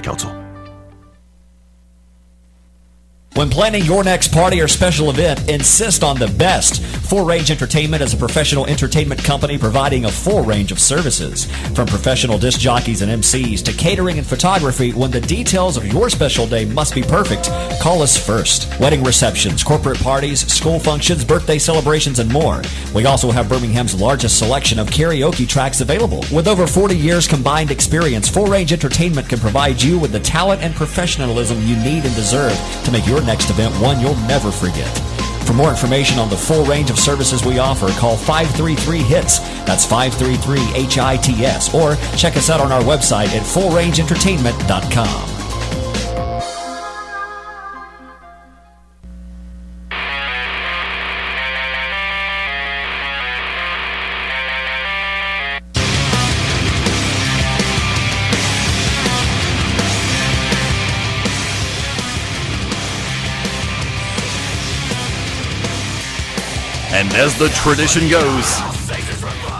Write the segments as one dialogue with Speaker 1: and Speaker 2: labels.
Speaker 1: Council.
Speaker 2: When planning your next party or special event, insist on the best. Full Range Entertainment is a professional entertainment company providing a full range of services. From professional disc jockeys and MCs to catering and photography, when the details of your special day must be perfect, call us first. Wedding receptions, corporate parties, school functions, birthday celebrations, and more. We also have Birmingham's largest selection of karaoke tracks available. With over 40 years combined experience, Full Range Entertainment can provide you with the talent and professionalism you need and deserve to make your next event one you'll never forget. For more information on the full range of services we offer, call 533-HITS. That's 533-HITS. Or check us out on our website at fullrangeentertainment.com.
Speaker 1: And as the tradition goes,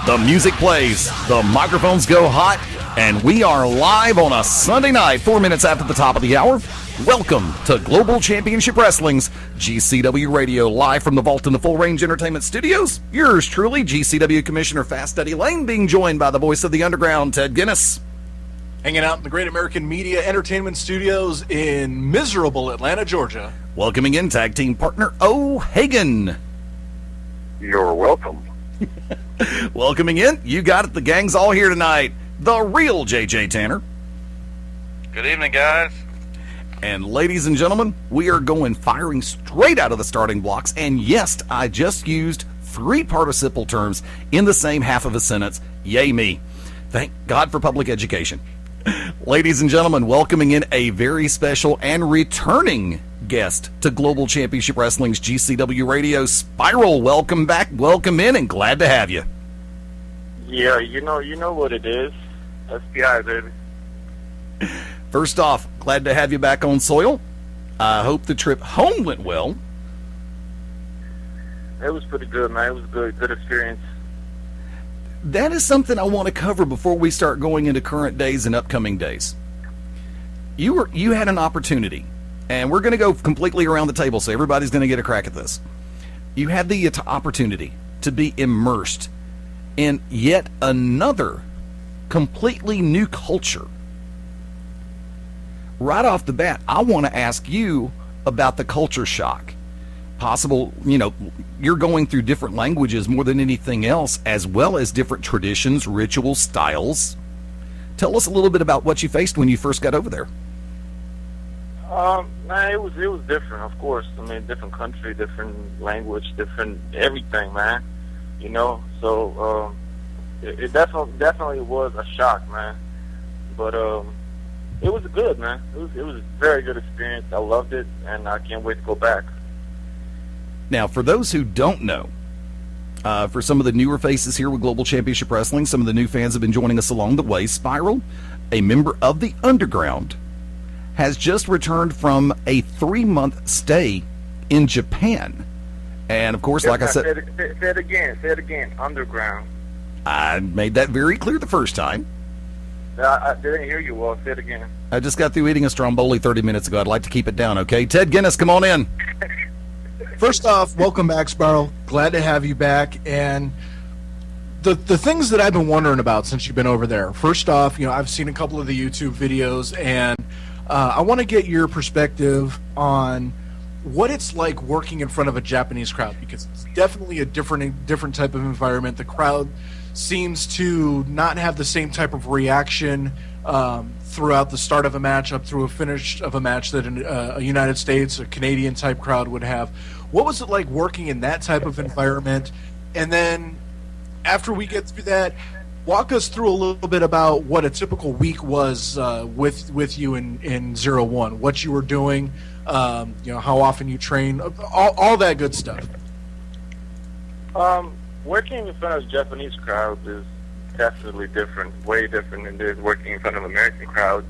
Speaker 1: the music plays, the microphones go hot, and we are live on a Sunday night, 4 minutes after the top of the hour. Welcome to Global Championship Wrestling's GCW Radio, live from the Vault in the Full Range Entertainment Studios. Yours truly, GCW Commissioner Fast Eddie Layne, being joined by the voice of the underground, Ted Guinness.
Speaker 3: Hanging out in the Great American Media Entertainment Studios in miserable Atlanta, Georgia.
Speaker 1: Welcoming in tag team partner O'Hagan.
Speaker 4: You're welcome.
Speaker 1: Welcoming in, you got it, the gang's all here tonight. The real JJ Tanner.
Speaker 4: Good evening, guys.
Speaker 1: And ladies and gentlemen, we are firing straight out of the starting blocks. And yes, I just used 3 participle terms in the same half of a sentence. Yay me. Thank God for public education. Ladies and gentlemen, welcoming in a very special and returning guest to Global Championship Wrestling's GCW Radio, Spi Ral. Welcome back, welcome in, and glad to have you.
Speaker 4: Yeah, you know what it is. SPI, baby.
Speaker 1: First off, glad to have you back on soil. I hope the trip home went well.
Speaker 4: It was pretty good, man. It was good experience.
Speaker 1: That is something I want to cover before we start going into current days and upcoming days. You had an opportunity, and we're going to go completely around the table, so everybody's going to get a crack at this. You had the opportunity to be immersed in yet another completely new culture. Right off the bat, I want to ask you about the culture shock. Possible, you're going through different languages more than anything else, as well as different traditions, rituals, styles. Tell us a little bit about what you faced when you first got over there.
Speaker 4: Man, it was different, of course. I mean, different country, different language, different everything, man. So it definitely was a shock, man. But it was good, man. It was a very good experience. I loved it, and I can't wait to go back.
Speaker 1: Now, for those who don't know, for some of the newer faces here with Global Championship Wrestling, some of the new fans have been joining us along the way. Spi Ral, a member of the Underground, has just returned from a 3-month stay in Japan. And, of course, like I said...
Speaker 4: Say it again. Underground.
Speaker 1: I made that very clear the first time.
Speaker 4: I didn't hear you well. Say it again.
Speaker 1: I just got through eating a Stromboli 30 minutes ago. I'd like to keep it down, okay? Ted Guinness, come on in.
Speaker 3: First off, welcome back, Spi Ral. Glad to have you back. And the things that I've been wondering about since you've been over there. First off, I've seen a couple of the YouTube videos, and I want to get your perspective on what it's like working in front of a Japanese crowd, because it's definitely a different type of environment. The crowd seems to not have the same type of reaction throughout the start of a match up through a finish of a match that a United States or Canadian type crowd would have. What was it like working in that type of environment? And then after we get through that, walk us through a little bit about what a typical week was with you in 01, what you were doing, how often you train, all that good stuff.
Speaker 4: Working in front of a Japanese crowd is definitely different, way different than it is working in front of an American crowd.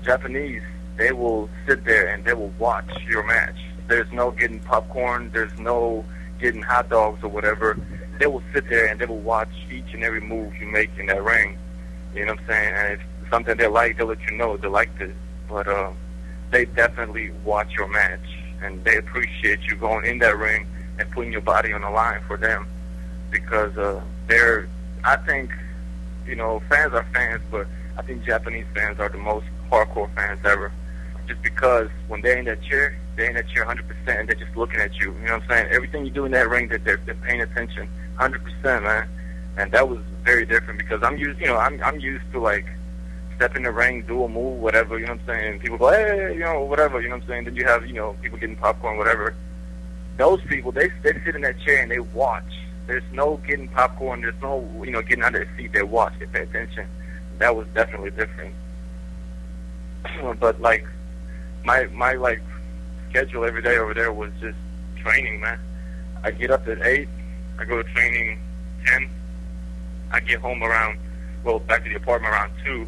Speaker 4: Japanese, they will sit there and they will watch your match. There's no getting popcorn, there's no getting hot dogs or whatever. They will sit there and they will watch each and every move you make in that ring. You know what I'm saying? And something they like, they'll let you know they like this. But they definitely watch your match, and they appreciate you going in that ring and putting your body on the line for them, because I think, fans are fans, but I think Japanese fans are the most hardcore fans ever. Just because when they're in that chair 100%, and they're just looking at you. You know what I'm saying? Everything you do in that ring, they're paying attention 100%, man. And that was very different, because I'm used to like step in the ring, do a move, whatever, you know what I'm saying? People go, hey, whatever, you know what I'm saying? Then you have, people getting popcorn, whatever. Those people, they sit in that chair and they watch. There's no getting popcorn. There's no, getting out of their seat. They watch. They pay attention. That was definitely different. But like, my like schedule every day over there was just training, man. I get up at 8. I go to training 10. I get home back to the apartment around 2.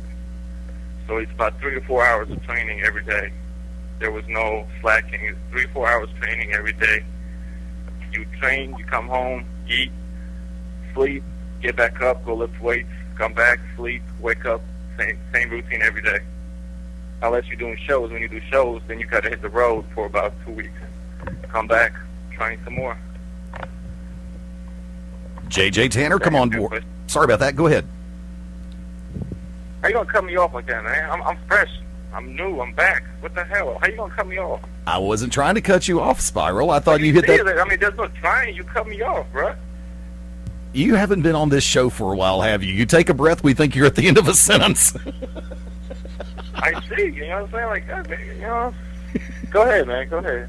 Speaker 4: So it's about 3 to 4 hours of training every day. There was no slacking. It's 3 or 4 hours training every day. You train, you come home, eat, sleep, get back up, go lift weights, come back, sleep, wake up, same routine every day. Unless you're doing shows. When you do shows, then you got to hit the road for about 2 weeks. Come back, train some more.
Speaker 1: JJ Tanner, come on board. Sorry about that. Go ahead.
Speaker 4: How you gonna cut me off like that, man? I'm fresh. I'm new. I'm back. What the hell? How you gonna cut me off?
Speaker 1: I wasn't trying to cut you off, Spiral. I thought you hit that.
Speaker 4: I mean, there's no trying. You cut me off, bro.
Speaker 1: You haven't been on this show for a while, have you? You take a breath, we think you're at the end of a sentence.
Speaker 4: I see. You know what I'm saying? Go ahead, man. Go ahead.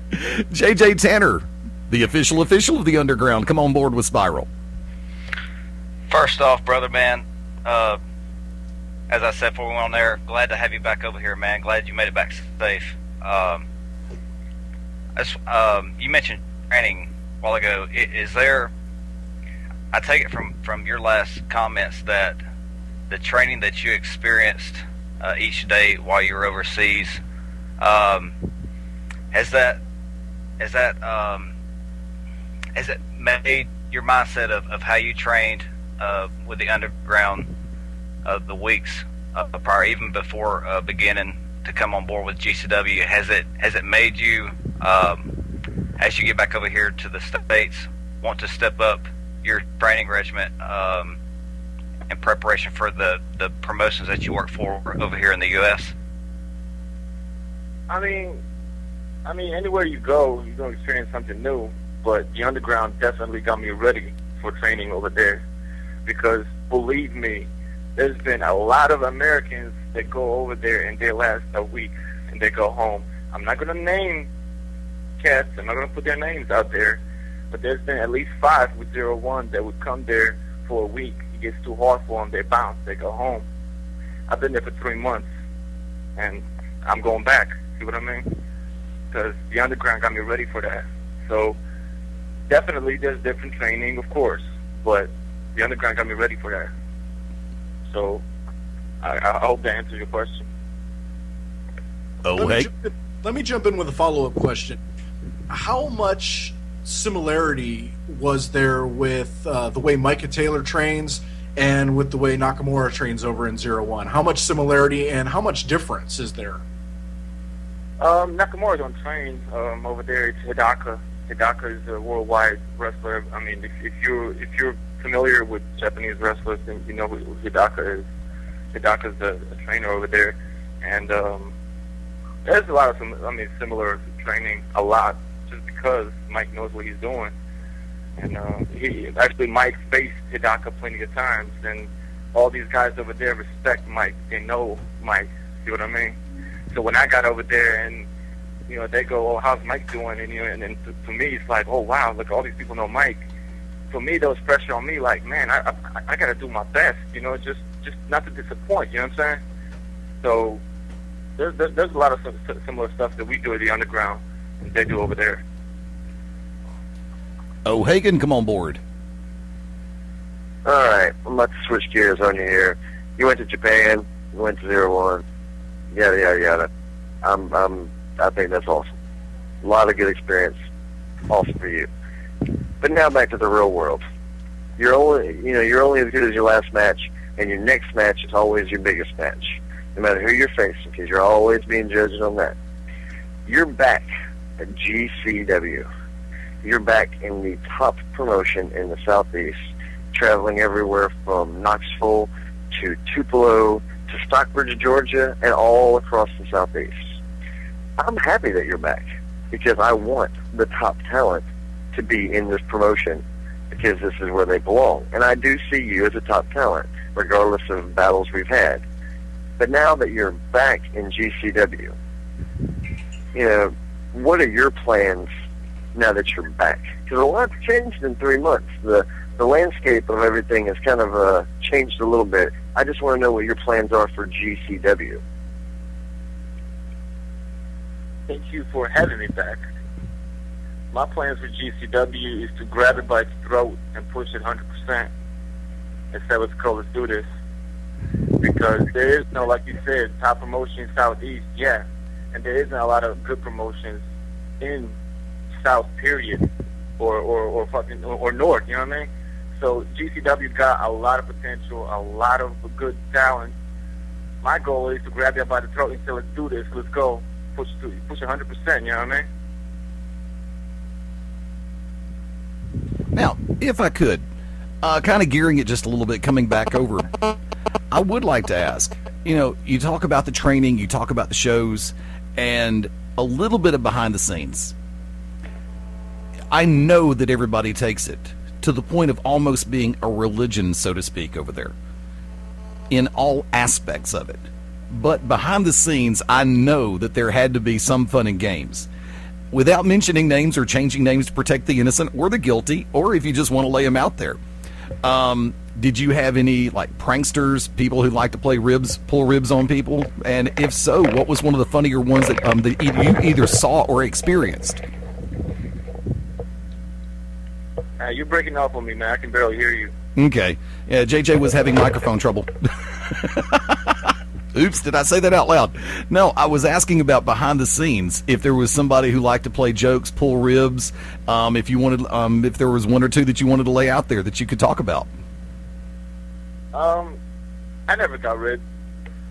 Speaker 1: JJ Tanner, the official of the Underground. Come on board with Spiral.
Speaker 5: First off, brother, man, as I said before we went on there, glad to have you back over here, man. Glad you made it back safe. You mentioned training a while ago. Is there, I take it from your last comments that the training that you experienced each day while you were overseas, has it made your mindset of how you trained with the Underground the weeks prior, even before beginning to come on board with GCW? Has it made you, as you get back over here to the States, want to step up your training regimen in preparation for the promotions that you work for over here in the U.S.?
Speaker 4: I mean, anywhere you go, you're going to experience something new. But the Underground definitely got me ready for training over there. Because, believe me, there's been a lot of Americans that go over there and they last a week and they go home. I'm not going to name cats. I'm not going to put their names out there. But there's been at least 5 with 01 that would come there for a week. It gets too hard for them. They bounce. They go home. I've been there for 3 months. And I'm going back. See what I mean? Because the Underground got me ready for that. So, definitely there's different training, of course. But the Underground got me ready for that. So, I hope that answers your question.
Speaker 1: Oh, hey.
Speaker 3: Let me jump in with a follow-up question. How much similarity was there with the way Micah Taylor trains and with the way Nakamura trains over in 01? How much similarity and how much difference is there?
Speaker 4: Nakamura don't train over there. It's Hidaka. Hidaka is a worldwide wrestler. I mean, if you're familiar with Japanese wrestlers, then you know who Hidaka is. Hidaka's a trainer over there, and there's a lot of similar training. A lot, just because Mike knows what he's doing, and Mike faced Hidaka plenty of times, and all these guys over there respect Mike. They know Mike. See what I mean? So when I got over there and, they go, oh, how's Mike doing? And to me, it's like, oh, wow, look, all these people know Mike. For me, there was pressure on me, like, man, I got to do my best, just not to disappoint, you know what I'm saying? So there's a lot of similar stuff that we do at the Underground and they do over there.
Speaker 1: O'Hagan, come on board.
Speaker 6: All right, I'm about to switch gears on you here. You went to Japan, you went to 01. Yada yada yada. I think that's awesome. A lot of good experience, awesome for you. But now back to the real world. You're only as good as your last match, and your next match is always your biggest match. no matter who you're facing, because you're always being judged on that. You're back at GCW. You're back in the top promotion in the Southeast, traveling everywhere from Knoxville to Tupelo to Stockbridge, Georgia, and all across the Southeast. I'm happy that you're back because I want the top talent to be in this promotion because this is where they belong. And I do see you as a top talent, regardless of battles we've had. But now that you're back in GCW, what are your plans now that you're back? Because a lot's changed in 3 months. The landscape of everything has kind of changed a little bit. I just want to know what your plans are for GCW.
Speaker 4: Thank you for having me back. My plans for GCW is to grab it by its throat and push it 100% and say, let's go, let's do this. Because there is no, like you said, top promotion Southeast, yeah. And there isn't a lot of good promotions in South, period, or North, you know what I mean? So GCW got a lot of potential, a lot of good talent. My goal is to grab you by the throat and say, let's do this, let's go. Push 100%, you know what I mean?
Speaker 1: Now, if I could, kind of gearing it just a little bit, coming back over, I would like to ask, you talk about the training, you talk about the shows, and a little bit of behind the scenes. I know that everybody takes it to the point of almost being a religion, so to speak, over there, in all aspects of it. But behind the scenes, I know that there had to be some fun and games. Without mentioning names or changing names to protect the innocent or the guilty, or if you just want to lay them out there. Did you have any pranksters, people who like to pull ribs on people? And if so, what was one of the funnier ones that you either saw or experienced?
Speaker 4: You're breaking up on me, man. I can barely hear you.
Speaker 1: Okay. Yeah, JJ was having microphone trouble. Oops, did I say that out loud? No, I was asking about behind the scenes. If there was somebody who liked to play jokes, pull ribs, if you wanted, if there was one or two that you wanted to lay out there that you could talk about.
Speaker 4: I never got ribbed.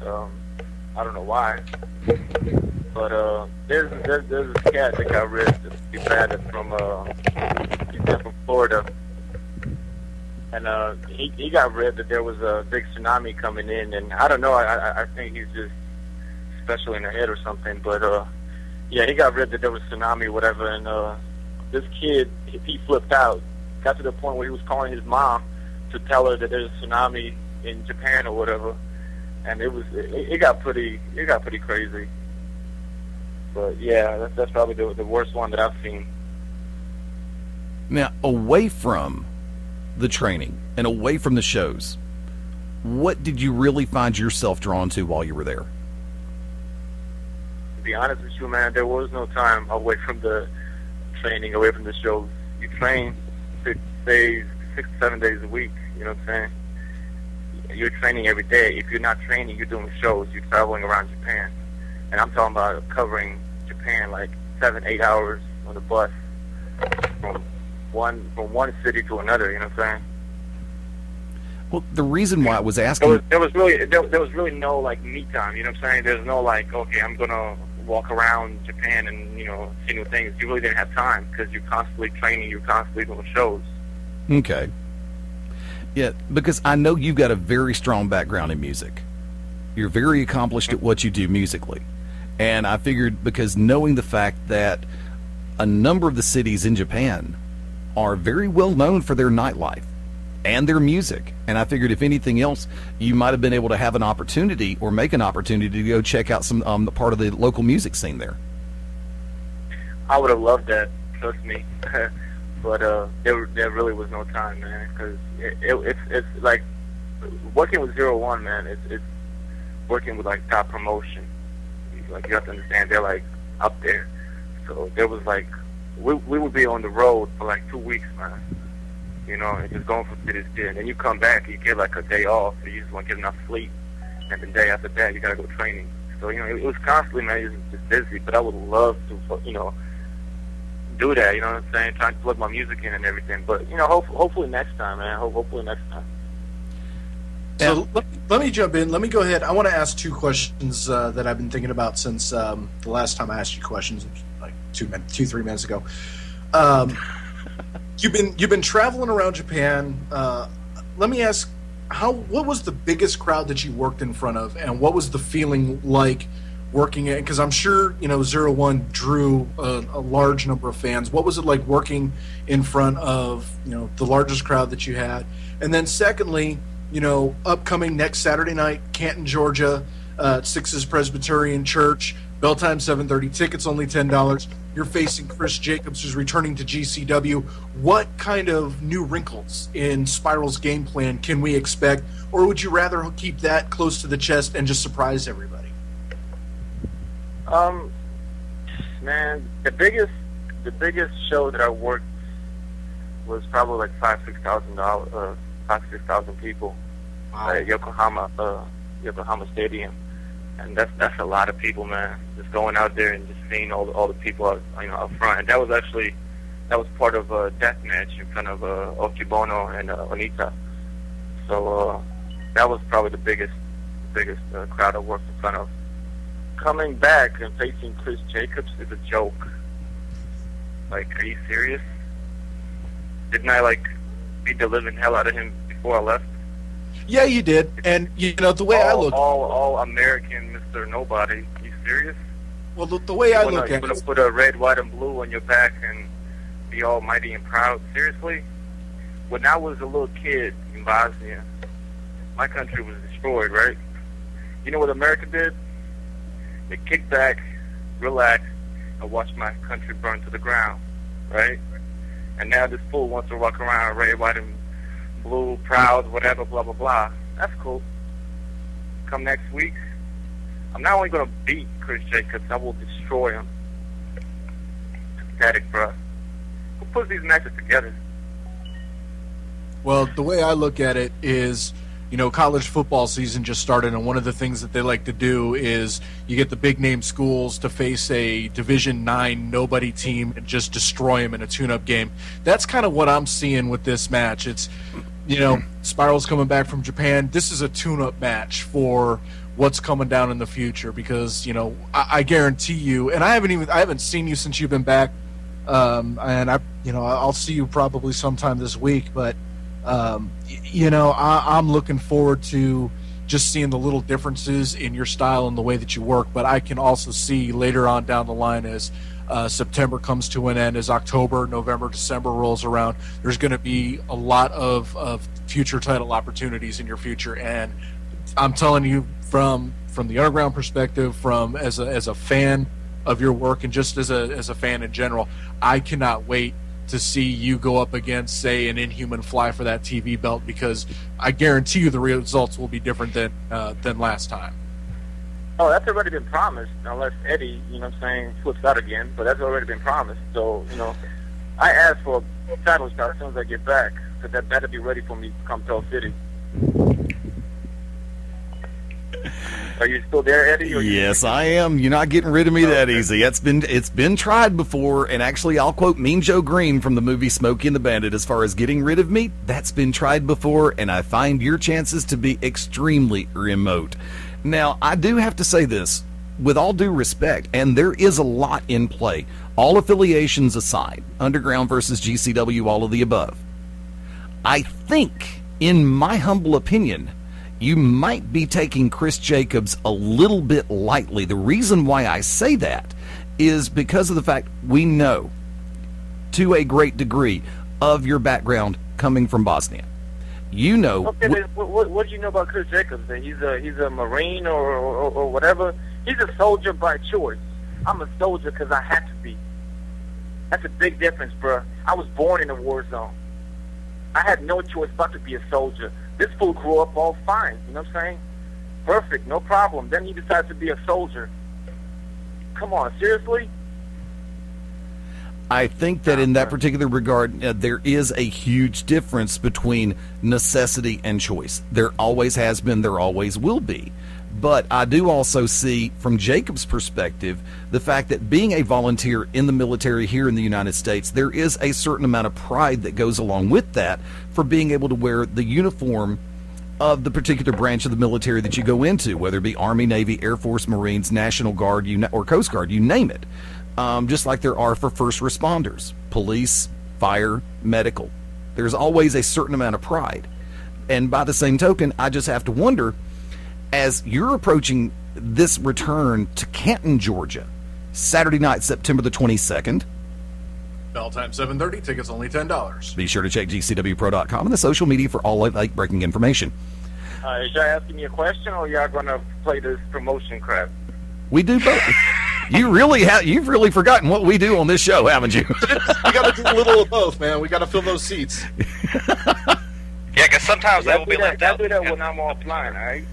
Speaker 4: I don't know why, but there's a cat that got ribbed. He's from Florida. And he got ribbed that there was a big tsunami coming in, and I don't know. I think he's just special in the head or something. But yeah, he got ribbed that there was a tsunami or whatever. And this kid, he flipped out. Got to the point where he was calling his mom to tell her that there's a tsunami in Japan or whatever. And it got pretty crazy. But yeah, that's probably the worst one that I've seen.
Speaker 1: Now, away from the training and away from the shows, what did you really find yourself drawn to while you were there?
Speaker 4: To be honest with you, man, there was no time away from the training, away from the shows. You train 6 to 7 days a week, you know what I'm saying? You're training every day. If you're not training, you're doing shows. You're traveling around Japan. And I'm talking about covering Japan 7-8 hours on the bus from one city to another, you know what I'm saying?
Speaker 1: Well, the reason why I was asking...
Speaker 4: There was really no, me time, you know what I'm saying? There's no, okay, I'm going to walk around Japan and, see new things. You really didn't have time because you're constantly training, you're constantly doing shows.
Speaker 1: Okay. Yeah, because I know you've got a very strong background in music. You're very accomplished at what you do musically. And I figured, because knowing the fact that a number of the cities in Japan are very well known for their nightlife and their music, and I figured if anything else, you might have been able to have an opportunity or make an opportunity to go check out some part of the local music scene there.
Speaker 4: I would have loved that, trust me. But there really was no time, man, because it's like working with 01, man. It's working with top promotion. You have to understand, they're up there. So there was we would be on the road for 2 weeks, man. And just going from city to city. And then you come back, you get a day off, so you just want to get enough sleep. And the day after that, you got to go training. So, it was constantly, man, it was just busy. But I would love to, do that, you know what I'm saying? Trying to plug my music in and everything. But, hopefully next time, man. Hopefully next time.
Speaker 3: So let me jump in. Let me go ahead. I want to ask two questions that I've been thinking about since the last time I asked you questions, like 3 minutes ago. You've been traveling around Japan. Let me ask, what was the biggest crowd that you worked in front of, and what was the feeling like working it? Because I'm sure 01 drew a large number of fans. What was it like working in front of the largest crowd that you had? And then secondly, upcoming next Saturday night, Canton, Georgia, Six's Presbyterian Church. Bell time 7:30. Tickets only $10. You're facing Chris Jacobs, who's returning to GCW. What kind of new wrinkles in Spi Ral's game plan can we expect, or would you rather keep that close to the chest and just surprise everybody?
Speaker 4: Man, the biggest show that I worked was probably like 5,000 people at Yokohama Stadium, and that's a lot of people, man. Just going out there and just seeing all the people out front, and that was part of a death match in front of Okibono and Onita. So that was probably the biggest crowd I worked in front of. Coming back and facing Chris Jacobs is a joke. Like, are you serious? Didn't I beat the living hell out of him before I left?
Speaker 3: Yeah, you did. And the way I look,
Speaker 4: all American Mr. Nobody. You serious?
Speaker 3: Well, the way I look at it,
Speaker 4: you're gonna put a red, white, and blue on your back and be all mighty and proud. Seriously? When I was a little kid in Bosnia, my country was destroyed, right? You know what America did? They kicked back, relaxed, and watched my country burn to the ground, right? And now this fool wants to walk around red, white, and blue, proud, whatever, blah, blah, blah. That's cool. Come next week, I'm not only going to beat Chris Jacobs, I will destroy him. It's pathetic, bro. Who puts these matches together?
Speaker 3: Well, the way I look at it is, college football season just started, and one of the things that they like to do is you get the big-name schools to face a Division IX nobody team and just destroy them in a tune-up game. That's kind of what I'm seeing with this match. It's, Spi Ral's coming back from Japan. This is a tune-up match for what's coming down in the future because, I guarantee you, and I haven't seen you since you've been back, and I'll see you probably sometime this week, but I'm looking forward to just seeing the little differences in your style and the way that you work, but I can also see later on down the line as September comes to an end, as October, November, December rolls around, there's going to be a lot of future title opportunities in your future, and I'm telling you from the underground perspective, from as a fan of your work and just as a fan in general, I cannot wait to see you go up against, say, an Inhuman Fly for that TV belt, because I guarantee you the results will be different than last time.
Speaker 4: Oh, that's already been promised, unless Eddie, flips out again, but that's already been promised. So, I asked for a title shot as soon as I get back, so that better be ready for me to come to City. Are you still there, Eddie?
Speaker 1: Yes, I am. You're not getting rid of me that easy. It's been tried before, and actually, I'll quote Mean Joe Green from the movie Smokey and the Bandit. As far as getting rid of me, that's been tried before, and I find your chances to be extremely remote. Now, I do have to say this, with all due respect, and there is a lot in play. All affiliations aside, Underground versus GCW, all of the above. I think, in my humble opinion, you might be taking Chris Jacobs a little bit lightly. The reason why I say that is because of the fact we know, to a great degree, of your background coming from Bosnia.
Speaker 4: Okay, what do you know about Chris Jacobs? That he's a Marine or whatever? He's a soldier by choice. I'm a soldier because I had to be. That's a big difference, bro. I was born in a war zone. I had no choice but to be a soldier. This fool grew up all fine, you know what I'm saying? Perfect, no problem. Then he decides to be a soldier. Come on, seriously?
Speaker 1: I think that in that particular regard, there is a huge difference between necessity and choice. There always has been, there always will be. But I do also see, from Jacob's perspective, the fact that being a volunteer in the military here in the United States, there is a certain amount of pride that goes along with that, for being able to wear the uniform of the particular branch of the military that you go into, whether it be Army, Navy, Air Force, Marines, National Guard, or Coast Guard, you name it. Just like there are for first responders, police, fire, medical. There's always a certain amount of pride. And by the same token, I just have to wonder, as you're approaching this return to Canton, Georgia, Saturday night, September the 22nd.
Speaker 3: Bell time 7:30. Tickets only $10.
Speaker 1: Be sure to check GCWPro.com and the social media for all late-breaking information.
Speaker 4: Is y'all asking me a question, or y'all going to play this promotion crap?
Speaker 1: We do both. You've really forgotten what we do on this show, haven't you?
Speaker 3: We got to do a little of both, man. We got to fill those seats.
Speaker 5: Yeah, because sometimes they will be left out.
Speaker 4: I'll do that when I'm offline, all right?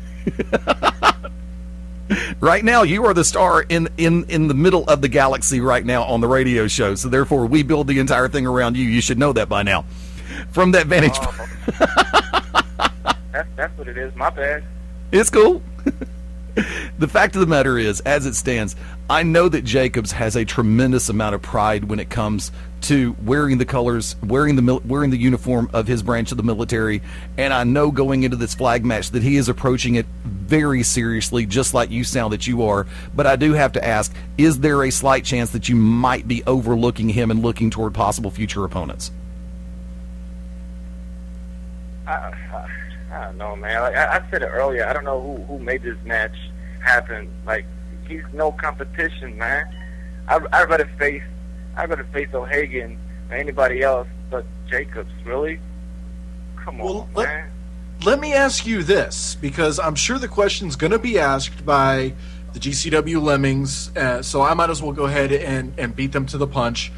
Speaker 1: Right now, you are the star in the middle of the galaxy right now on the radio show. So therefore, we build the entire thing around you. You should know that by now. From that vantage point.
Speaker 4: That's what it is. My bad.
Speaker 1: It's cool. The fact of the matter is, as it stands, I know that Jacobs has a tremendous amount of pride when it comes to wearing the colors, wearing the uniform of his branch of the military, and I know going into this flag match that he is approaching it very seriously, just like you sound that you are. But I do have to ask, is there a slight chance that you might be overlooking him and looking toward possible future opponents?
Speaker 4: I don't know, man. Like I said it earlier, I don't know who made this match happen. Like, he's no competition, man. I'd rather face O'Hagan than anybody else but Jacobs. Really? Come on, man.
Speaker 3: Let me ask you this, because I'm sure the question's going to be asked by the GCW Lemmings, so I might as well go ahead and beat them to the punch.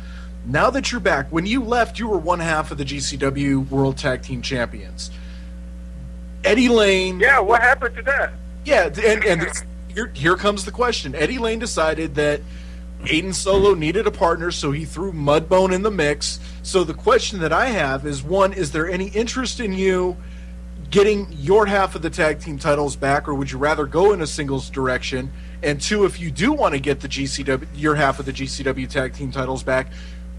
Speaker 3: Now that you're back, when you left, you were one half of the GCW World Tag Team Champions. Eddie Layne...
Speaker 4: Yeah, what happened to that?
Speaker 3: Yeah, and here comes the question. Eddie Layne decided that Aiden Solo needed a partner, so he threw Mudbone in the mix. So the question that I have is, one, is there any interest in you getting your half of the tag team titles back, or would you rather go in a singles direction? And two, if you do want to get your half of the GCW tag team titles back,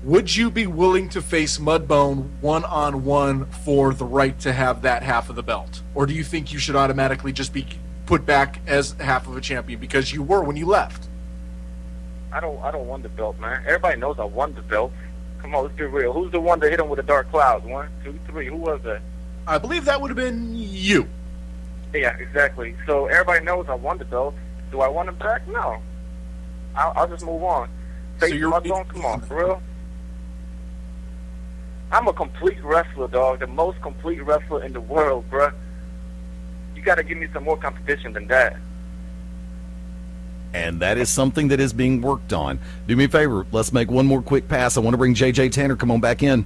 Speaker 3: would you be willing to face Mudbone one-on-one for the right to have that half of the belt? Or do you think you should automatically just be put back as half of a champion because you were when you left?
Speaker 4: I don't want the belt, man. Everybody knows I won the belt. Come on, let's be real. Who's the one that hit him with the dark clouds? 1, 2, 3. Who was that?
Speaker 3: I believe that would have been you.
Speaker 4: Yeah, exactly. So everybody knows I won the belt. Do I want him back? No. I'll just move on. Face Mudbone? Come on, for real? I'm a complete wrestler, dog. The most complete wrestler in the world, bruh. You got to give me some more competition than that.
Speaker 1: And that is something that is being worked on. Do me a favor. Let's make one more quick pass. I want to bring J.J. Tanner. Come on back in.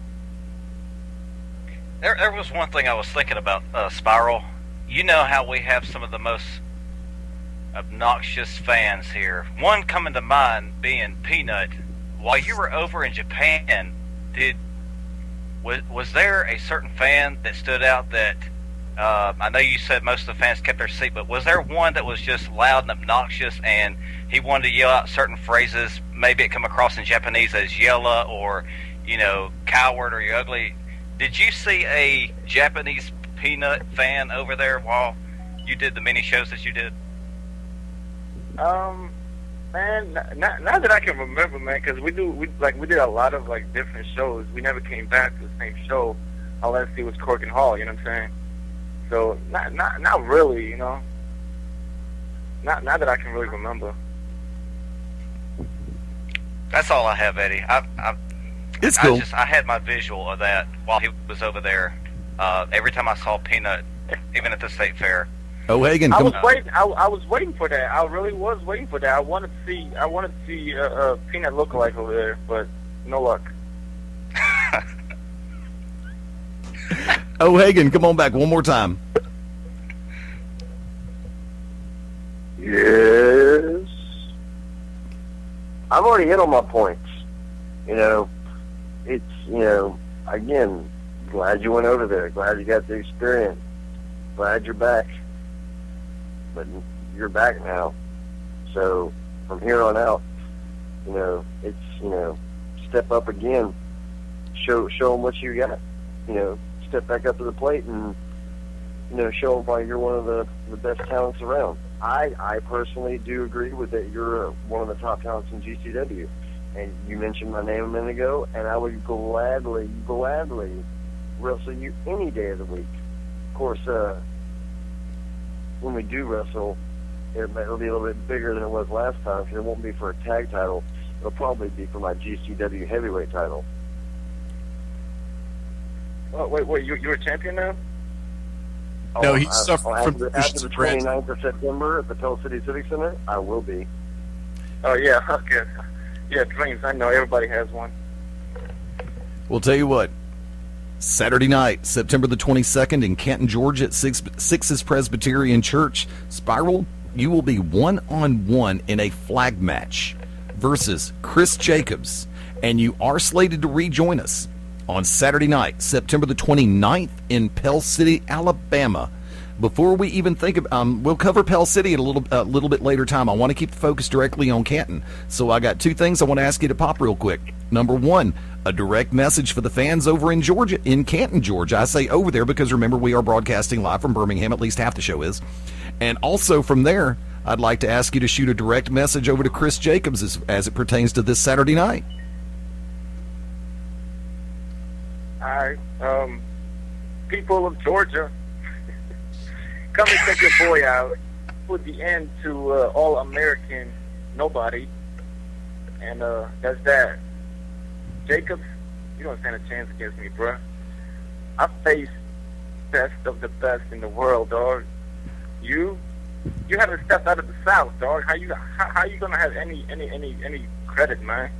Speaker 5: There was one thing I was thinking about, Spi Ral. You know how we have some of the most obnoxious fans here. One coming to mind being Peanut. While you were over in Japan, was there a certain fan that stood out that, I know you said most of the fans kept their seat, but was there one that was just loud and obnoxious and he wanted to yell out certain phrases, maybe it come across in Japanese as yella or, coward or you're ugly? Did you see a Japanese Peanut fan over there while you did the mini shows that you did?
Speaker 4: Man, not that I can remember, man, because we did a lot of different shows. We never came back to the same show unless it was Cork and Hall. You know what I'm saying? So not really, Not that I can really remember.
Speaker 5: That's all I have, Eddie.
Speaker 1: It's cool.
Speaker 5: I had my visual of that while he was over there. Every time I saw Peanut, even at the state fair.
Speaker 1: O'Hagan,
Speaker 4: I was waiting for that. I really was waiting for that. I wanted to see Peanut lookalike over there, but no luck.
Speaker 1: O'Hagan, come on back one more time.
Speaker 6: Yes. I've already hit on my points. It's, again, glad you went over there. Glad you got the experience. Glad you're back. But you're back now. So from here on out, it's, step up again. Show them what you got. Step back up to the plate and show them why you're one of the best talents around. I personally do agree with that. You're one of the top talents in GCW, and you mentioned my name a minute ago, and I would gladly wrestle you any day of the week. Of course, when we do wrestle, it'll be a little bit bigger than it was last time, because it won't be for a tag title. It'll probably be for my GCW heavyweight title.
Speaker 4: Oh, wait, you're a champion now?
Speaker 3: No, he's suffering from
Speaker 6: after the 29th of September at the Pell City Civic Center, I will be.
Speaker 4: Oh, yeah, okay. Yeah, dreams. I know everybody has one.
Speaker 1: We'll tell you what. Saturday night, September the 22nd in Canton, Georgia at Six's Presbyterian Church. Spi Ral, you will be one-on-one in a flag match versus Chris Jacobs, and you are slated to rejoin us on Saturday night, September the 29th in Pell City, Alabama. Before we even think of, we'll cover Pell City at a little bit later time. I want to keep the focus directly on Canton. So I got two things I want to ask you to pop real quick. Number one, a direct message for the fans over in Georgia, in Canton, Georgia. I say over there because remember, we are broadcasting live from Birmingham, at least half the show is. And also from there, I'd like to ask you to shoot a direct message over to Chris Jacobs as it pertains to this Saturday night.
Speaker 4: All right, people of Georgia, come and check your boy out. Put the end to all-American nobody, and that's that. Jacobs, you don't stand a chance against me, bruh. I face best of the best in the world, dog. You haven't stepped out of the South, dog. How you gonna have any credit, man?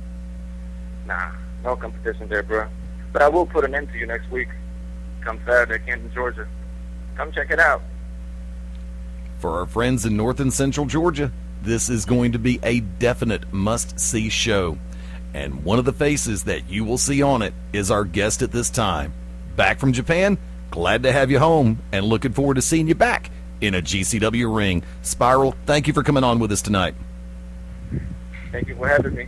Speaker 4: Nah, no competition there, bruh. But I will put an end to you next week. Come Saturday, Canton, Georgia. Come check it out.
Speaker 1: For our friends in North and Central Georgia, this is going to be a definite must-see show. And one of the faces that you will see on it is our guest at this time. Back from Japan, glad to have you home, and looking forward to seeing you back in a GCW ring. Spi Ral, thank you for coming on with us tonight.
Speaker 4: Thank you for having me.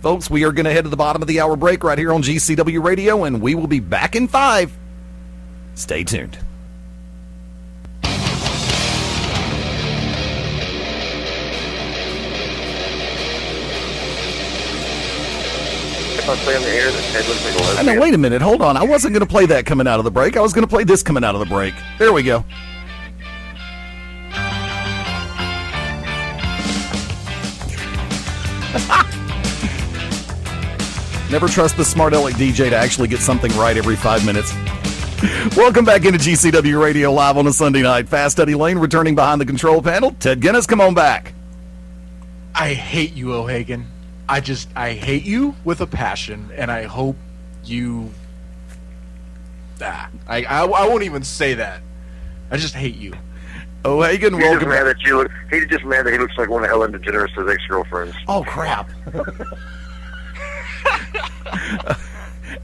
Speaker 1: Folks, we are going to head to the bottom of the hour break right here on GCW Radio, and we will be back in 5. Stay tuned. Now, wait a minute. Hold on. I wasn't going to play that coming out of the break. I was going to play this coming out of the break. There we go. Never trust the smart aleck DJ to actually get something right every 5 minutes. Welcome back into GCW Radio live on a Sunday night. Fast Eddie Layne returning behind the control panel. Ted Guinness, come on back.
Speaker 3: I hate you, O'Hagan. I hate you with a passion, and I hope you... I won't even say that. I just hate you.
Speaker 1: O'Hagan, welcome back.
Speaker 6: He's just mad that he looks like one of Ellen DeGeneres' ex-girlfriends.
Speaker 1: Oh, crap.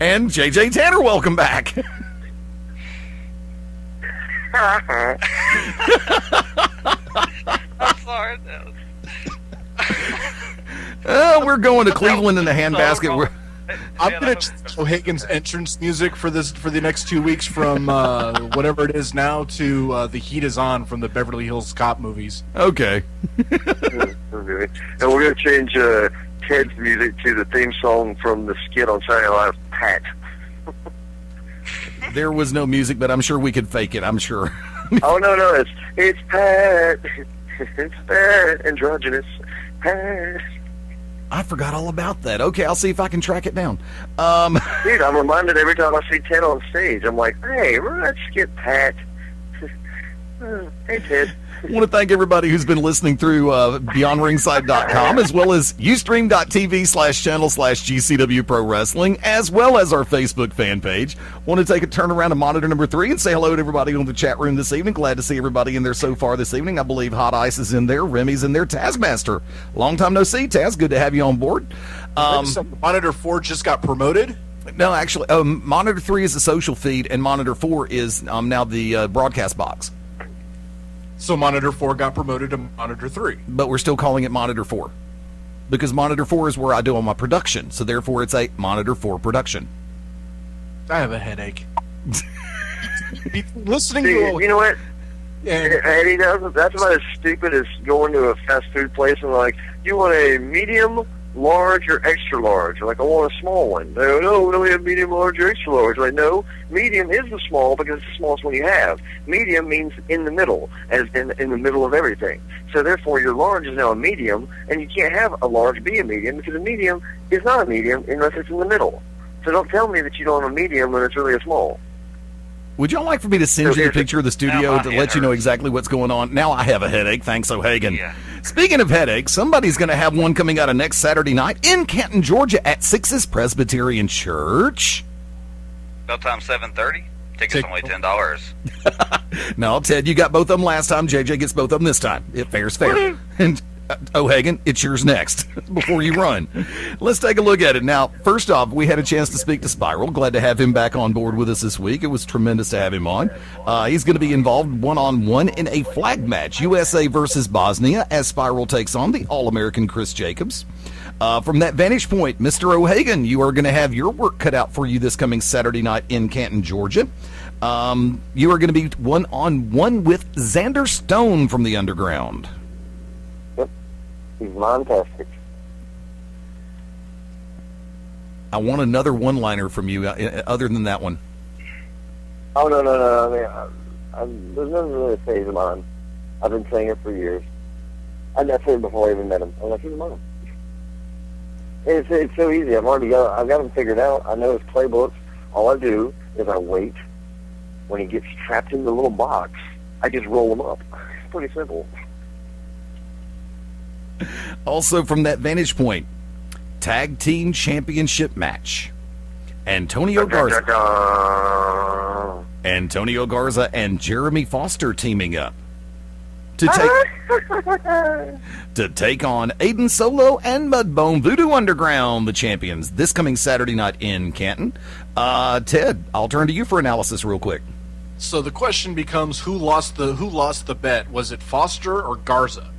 Speaker 1: And JJ Tanner, welcome back.
Speaker 5: I'm sorry.
Speaker 1: We're going to Cleveland in the handbasket.
Speaker 3: I'm going to change O'Hagan's entrance music for the next 2 weeks from whatever it is now to The Heat Is On from the Beverly Hills Cop movies.
Speaker 1: Okay.
Speaker 6: And we're going to change Ted's music to the theme song from the skit on Saturday Night Live, Pat.
Speaker 1: There was no music, but I'm sure we could fake it, I'm sure.
Speaker 6: Oh, no, it's Pat. It's Pat, androgynous Pat.
Speaker 1: I forgot all about that. Okay, I'll see if I can track it down.
Speaker 6: Dude, I'm reminded every time I see Ted on stage. I'm like, hey, remember that skit, Pat? Hey, Ted.
Speaker 1: I want to thank everybody who's been listening through BeyondRingside.com, as well as Ustream.tv/channel/GCWProWrestling, as well as our Facebook fan page. Want to take a turn around to monitor number 3 and say hello to everybody on the chat room this evening. Glad to see everybody in there so far this evening. I believe Hot Ice is in there. Remy's in there. Taskmaster. Long time no see, Taz. Good to have you on board.
Speaker 3: Monitor 4 just got promoted?
Speaker 1: No, actually, Monitor 3 is the social feed, and Monitor 4 is now the broadcast box.
Speaker 3: So Monitor 4 got promoted to Monitor 3.
Speaker 1: But we're still calling it Monitor 4. Because Monitor 4 is where I do all my production. So therefore it's a Monitor 4 production.
Speaker 3: I have a headache. Listening
Speaker 6: See,
Speaker 3: to
Speaker 6: you know what?
Speaker 3: and
Speaker 6: Eddie, that's about as stupid as going to a fast food place and like, you want a medium, large, or extra large? Like, I want a small one. They go, no, we only have medium, large, or extra large. Like, no, medium is the small because it's the smallest one you have. Medium means in the middle, as in the middle of everything. So therefore, your large is now a medium, and you can't have a large be a medium because a medium is not a medium unless it's in the middle. So don't tell me that you don't have a medium when it's really a small.
Speaker 1: Would y'all like for me to send you a picture of the studio to let you know exactly what's going on? Now I have a headache. Thanks, O'Hagan.
Speaker 5: Yeah.
Speaker 1: Speaking of headaches, somebody's going to have one coming out of next Saturday night in Canton, Georgia at Six's Presbyterian Church.
Speaker 5: Bell time 7:30. Tickets only $10.
Speaker 1: No, Ted, you got both of them last time. JJ gets both of them this time. It fair's fair. And O'Hagan, it's yours next before you run. Let's take a look at it. Now, first off, we had a chance to speak to Spi Ral. Glad to have him back on board with us this week. It was tremendous to have him on. He's going to be involved one-on-one in a flag match, USA versus Bosnia, as Spi Ral takes on the All-American Chris Jacobs. From that vantage point, Mr. O'Hagan, you are going to have your work cut out for you this coming Saturday night in Canton, Georgia. You are going to be one-on-one with Xander Stone from the Underground.
Speaker 6: He's fantastic.
Speaker 1: I want another one-liner from you other than that one.
Speaker 6: Oh, no. I mean, there's nothing really to say he's a mine. I've been saying it for years. I said it before I even met him. I'm like, he's a mine. It's so easy. I've got him figured out. I know his playbooks. All I do is I wait. When he gets trapped in the little box, I just roll him up. It's pretty simple.
Speaker 1: Also, from that vantage point, tag team championship match. Antonio Garza and Jeremy Foster teaming up to take on Aiden Solo and Mudbone Voodoo Underground, the champions, this coming Saturday night in Canton. Ted, I'll turn to you for analysis real quick.
Speaker 3: so the question becomes, who lost the bet? Was it Foster or Garza?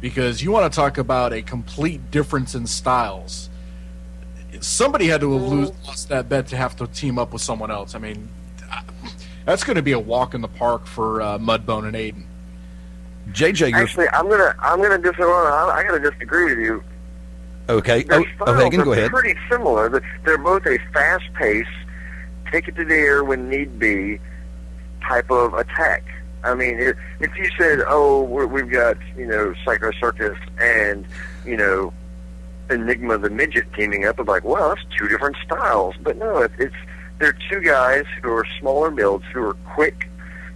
Speaker 3: Because you want to talk about a complete difference in styles. Somebody had to have lost that bet to have to team up with someone else. I mean, that's going to be a walk in the park for Mudbone and Aiden.
Speaker 1: JJ,
Speaker 6: actually, I'm gonna disagree. I gotta disagree with you.
Speaker 1: Okay.
Speaker 6: Their styles
Speaker 1: O'Hagan, go
Speaker 6: are
Speaker 1: ahead.
Speaker 6: pretty similar. They're both a fast-paced, take it to the air when need be type of attack. I mean, if you said, "Oh, we've got Psycho Circus and Enigma the Midget teaming up," I'm like, well, that's two different styles. But no, they're two guys who are smaller builds, who are quick,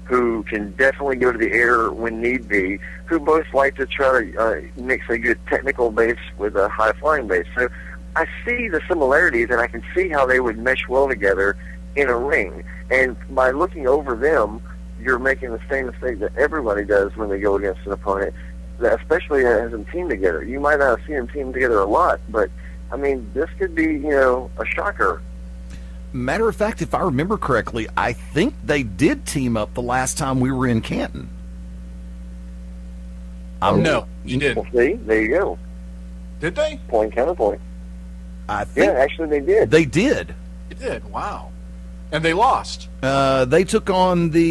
Speaker 6: who can definitely go to the air when need be, who both like to try to mix a good technical base with a high flying base. So I see the similarities, and I can see how they would mesh well together in a ring. And by looking over them, you're making the same mistake that everybody does when they go against an opponent, that especially has them team together. You might not see them team together a lot, but I mean, this could be a shocker.
Speaker 1: Matter of fact, if I remember correctly, I think they did team up the last time we were in Canton.
Speaker 3: No, you didn't.
Speaker 6: Well, see, there you go.
Speaker 3: Did they?
Speaker 6: Point, counterpoint.
Speaker 1: I think
Speaker 6: Yeah, actually they did.
Speaker 1: they did.
Speaker 3: They did. Wow. And they lost.
Speaker 1: They took on Crew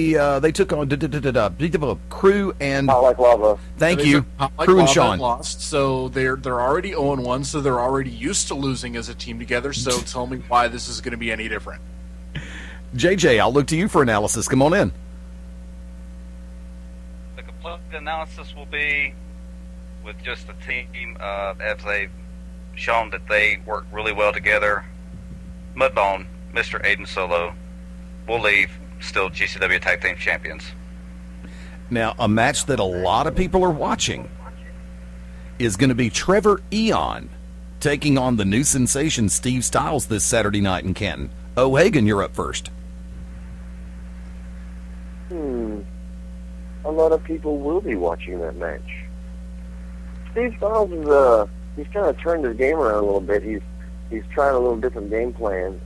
Speaker 1: and
Speaker 6: Hot like lava.
Speaker 1: thank you,
Speaker 3: Like
Speaker 1: Crew and
Speaker 3: Lava
Speaker 1: Sean.
Speaker 3: lost, so they're already 0-1, so they're already used to losing as a team together. So tell me why this is going to be any different.
Speaker 1: JJ, I'll look to you for analysis. Come on in.
Speaker 5: The complete analysis will be with just the team, as they've shown that they work really well together. Mudbone, Mr. Aiden Solo, will leave still GCW Tag Team Champions.
Speaker 1: Now, a match that a lot of people are watching is going to be Trevor Eon taking on the new sensation Steve Styles this Saturday night in Canton. O'Hagan, you're up first.
Speaker 6: A lot of people will be watching that match. Steve Styles is he's kind of turned his game around a little bit. He's trying a little different game plan.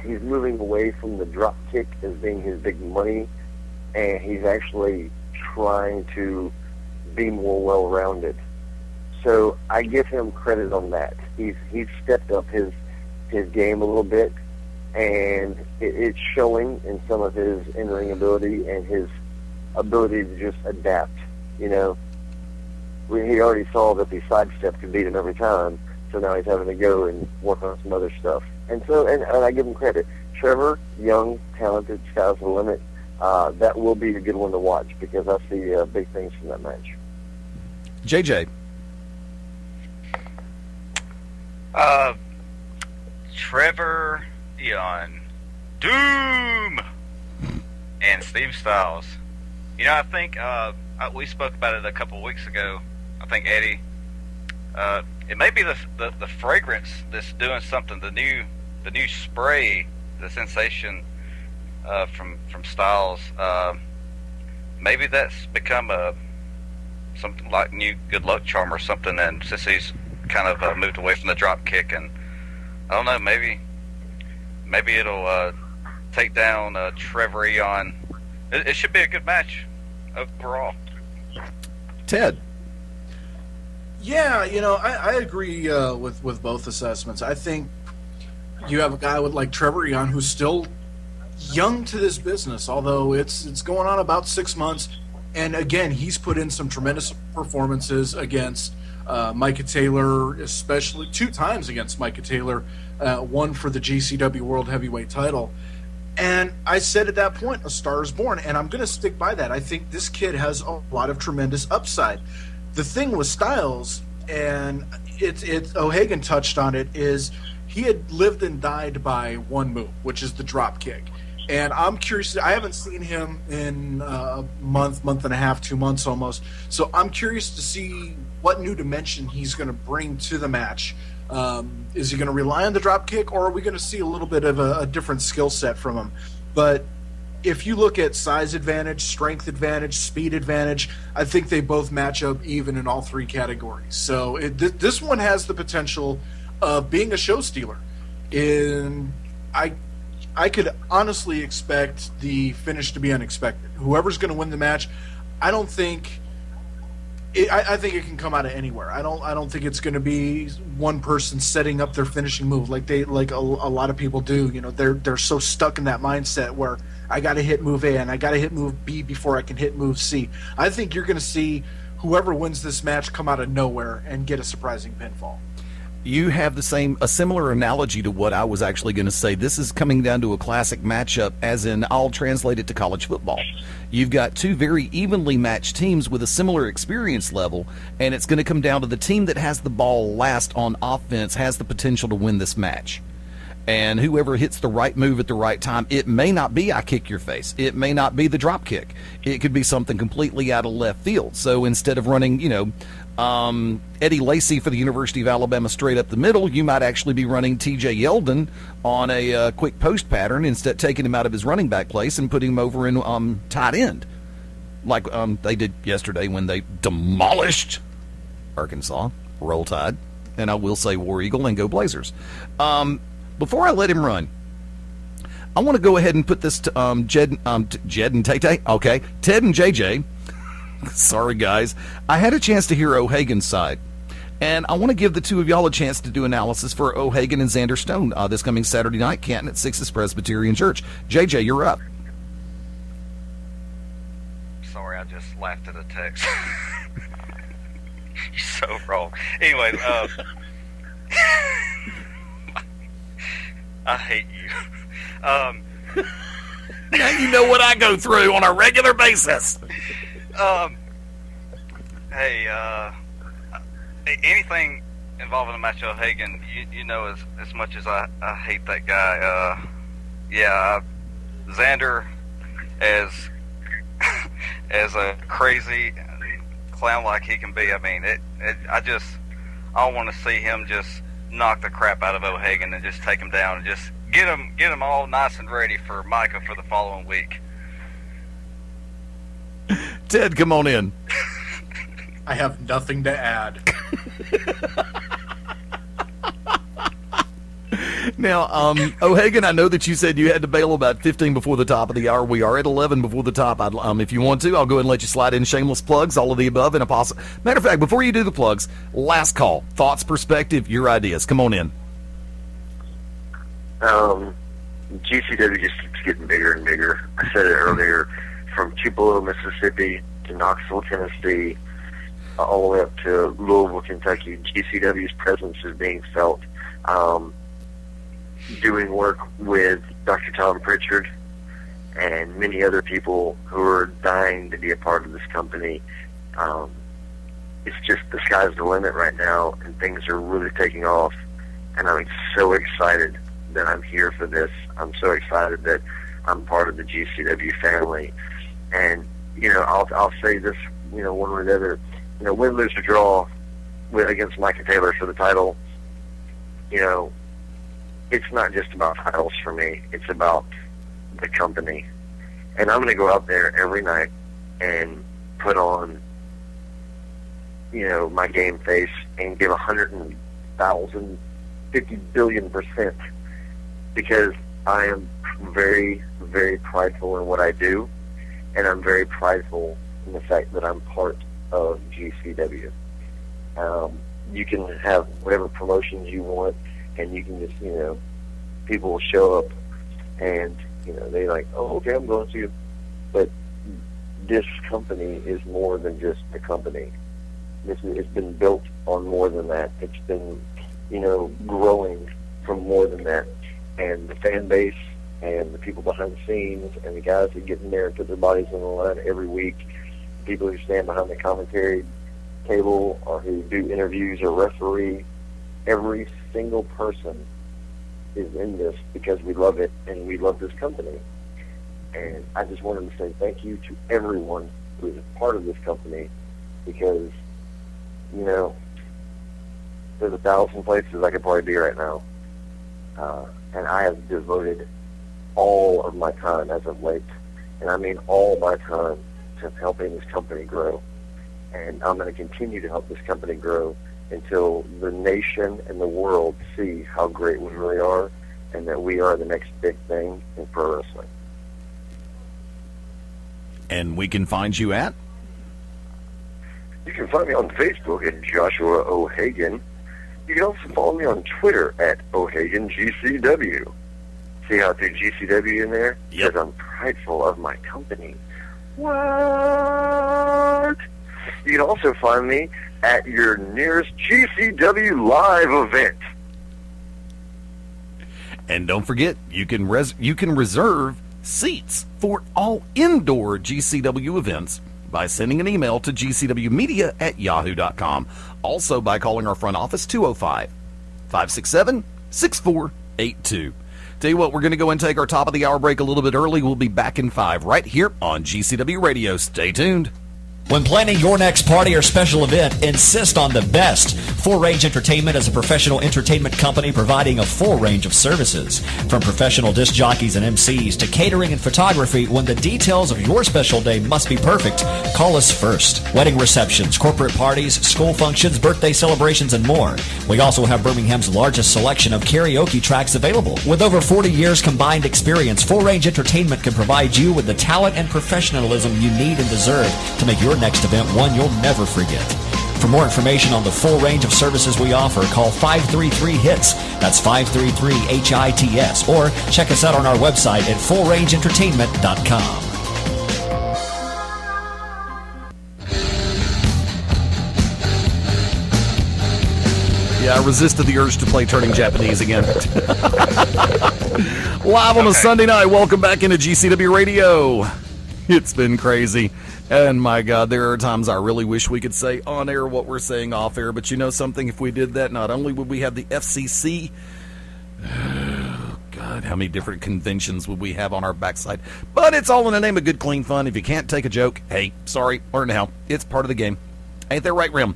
Speaker 6: He's moving away from the drop kick as being his big money, and he's actually trying to be more well-rounded. So I give him credit on that. He's stepped up his game a little bit, and it's showing in some of his in-ring ability and his ability to just adapt. You know, he already saw that the sidestep could beat him every time, so now he's having to go and work on some other stuff. And so, and I give him credit. Trevor, young, talented, sky's the limit. That will be a good one to watch because I see big things from that match.
Speaker 1: JJ.
Speaker 5: Trevor, Young, Doom, and Steve Styles. You know, I think we spoke about it a couple of weeks ago. I think Eddie. It may be the fragrance that's doing something. The new spray, the sensation from Styles. Maybe that's become something like new good luck charm or something. And since he's kind of moved away from the drop kick, and I don't know, maybe it'll take down Trevor Eon. It should be a good match overall.
Speaker 1: Ted.
Speaker 3: Yeah, you know, I agree with both assessments. I think you have a guy with like Trevor Eon who's still young to this business, although it's going on about 6 months. And again, he's put in some tremendous performances against Micah Taylor, especially 2 times against Micah Taylor, one for the GCW World Heavyweight title. And I said at that point, a star is born, and I'm going to stick by that. I think this kid has a lot of tremendous upside. The thing with Styles, and it's O'Hagan touched on it, is he had lived and died by one move, which is the drop kick. And I'm curious. I haven't seen him in a month and a half, 2 months almost. So I'm curious to see what new dimension he's going to bring to the match. Is he going to rely on the drop kick, or are we going to see a little bit of a different skill set from him? But if you look at size advantage, strength advantage, speed advantage, I think they both match up even in all 3 categories. So this one has the potential of being a show stealer. And I could honestly expect the finish to be unexpected. Whoever's going to win the match, I think it can come out of anywhere. I don't think it's going to be one person setting up their finishing move like a lot of people do. You know, they're so stuck in that mindset where I got to hit move A and I got to hit move B before I can hit move C. I think you're going to see whoever wins this match come out of nowhere and get a surprising pinfall.
Speaker 1: You have a similar analogy to what I was actually going to say. This is coming down to a classic matchup, as in I'll translate it to college football. You've got 2 very evenly matched teams with a similar experience level, and it's going to come down to the team that has the ball last on offense has the potential to win this match. And whoever hits the right move at the right time, it may not be I kick your face. It may not be the drop kick. It could be something completely out of left field. So instead of running, Eddie Lacy for the University of Alabama straight up the middle, you might actually be running TJ Yeldon on a quick post pattern, instead taking him out of his running back place and putting him over in tight end, like they did yesterday when they demolished Arkansas. Roll Tide. And I will say War Eagle and go Blazers. Before I let him run, I want to go ahead and put this to Jed and Tay-Tay. Okay, Ted and JJ. Sorry, guys. I had a chance to hear O'Hagan's side, and I want to give the 2 of y'all a chance to do analysis for O'Hagan and Xander Stone this coming Saturday night, Canton at 6's Presbyterian Church. JJ, you're up.
Speaker 5: Sorry, I just laughed at a text. You're so wrong. Anyway, I hate you.
Speaker 1: Now you know what I go through on a regular basis.
Speaker 5: Anything involving a match of O'Hagan, you know as much as I hate that guy. Xander as a crazy clown like he can be. I mean, I want to see him just knock the crap out of O'Hagan and just take him down and just get him all nice and ready for Micah for the following week.
Speaker 1: Ted, come on in.
Speaker 3: I have nothing to add.
Speaker 1: Now, O'Hagan, I know that you said you had to bail about 15 before the top of the hour. We are at 11 before the top. If you want to, I'll go ahead and let you slide in shameless plugs, all of the above, and a possible. Matter of fact, before you do the plugs, last call, thoughts, perspective, your ideas. Come on in.
Speaker 6: GCW just keeps getting bigger and bigger. I said it earlier, from Tupelo, Mississippi to Knoxville, Tennessee, all the way up to Louisville, Kentucky. GCW's presence is being felt. Doing work with Dr. Tom Pritchard and many other people who are dying to be a part of this company. It's just the sky's the limit right now, and things are really taking off. And I'm so excited that I'm here for this. I'm so excited that I'm part of the GCW family. And, I'll say this, one way or the other, win, lose, or draw against Micah Taylor for the title, it's not just about titles for me. It's about the company. And I'm going to go out there every night and put on, my game face and give 100,000, 50 billion%, because I am very, very prideful in what I do, and I'm very prideful in the fact that I'm part of GCW. You can have whatever promotions you want, and you can just, people will show up and, they're like, oh, okay, I'm going to. But this company is more than just a company. It's been built on more than that. It's been, growing from more than that. And the fan base and the people behind the scenes and the guys that get in there and put their bodies on the line every week, people who stand behind the commentary table or who do interviews or referee, every single person is in this because we love it and we love this company. And I just wanted to say thank you to everyone who is a part of this company, because, there's 1,000 places I could probably be right now. And I have devoted all of my time as of late, and I mean all my time, to helping this company grow. And I'm going to continue to help this company grow until the nation and the world see how great we really are, and that we are the next big thing in pro wrestling.
Speaker 1: And we can find you at?
Speaker 6: You can find me on Facebook at Joshua O'Hagan. You can also follow me on Twitter at O'HaganGCW. See how I threw GCW in there?
Speaker 1: Yep.
Speaker 6: Because I'm prideful of my company. What? You can also find me at your nearest GCW live event.
Speaker 1: And don't forget, you can reserve seats for all indoor GCW events by sending an email to gcwmedia@yahoo.com. Also by calling our front office, 205-567-6482. Tell you what, we're going to go and take our top of the hour break a little bit early. We'll be back in 5 right here on GCW Radio. Stay tuned.
Speaker 2: When planning your next party or special event, insist on the best. Full Range Entertainment is a professional entertainment company providing a full range of services. From professional disc jockeys and MCs to catering and photography, when the details of your special day must be perfect, call us first. Wedding receptions, corporate parties, school functions, birthday celebrations, and more. We also have Birmingham's largest selection of karaoke tracks available. With over 40 years combined experience, Full Range Entertainment can provide you with the talent and professionalism you need and deserve to make your next event one you'll never forget. For more information on the full range of services we offer, call 533-HITS. That's 533-HITS. Or check us out on our website at fullrangeentertainment.com.
Speaker 1: Yeah, I resisted the urge to play Turning Japanese again. Live on a Sunday night. Welcome back into GCW Radio. It's been crazy. And my God, there are times I really wish we could say on air what we're saying off air. But you know something? If we did that, not only would we have the FCC, oh God, how many different conventions would we have on our backside? But it's all in the name of good, clean fun. If you can't take a joke, hey, sorry, learn how. It's part of the game. Ain't that right, Rim?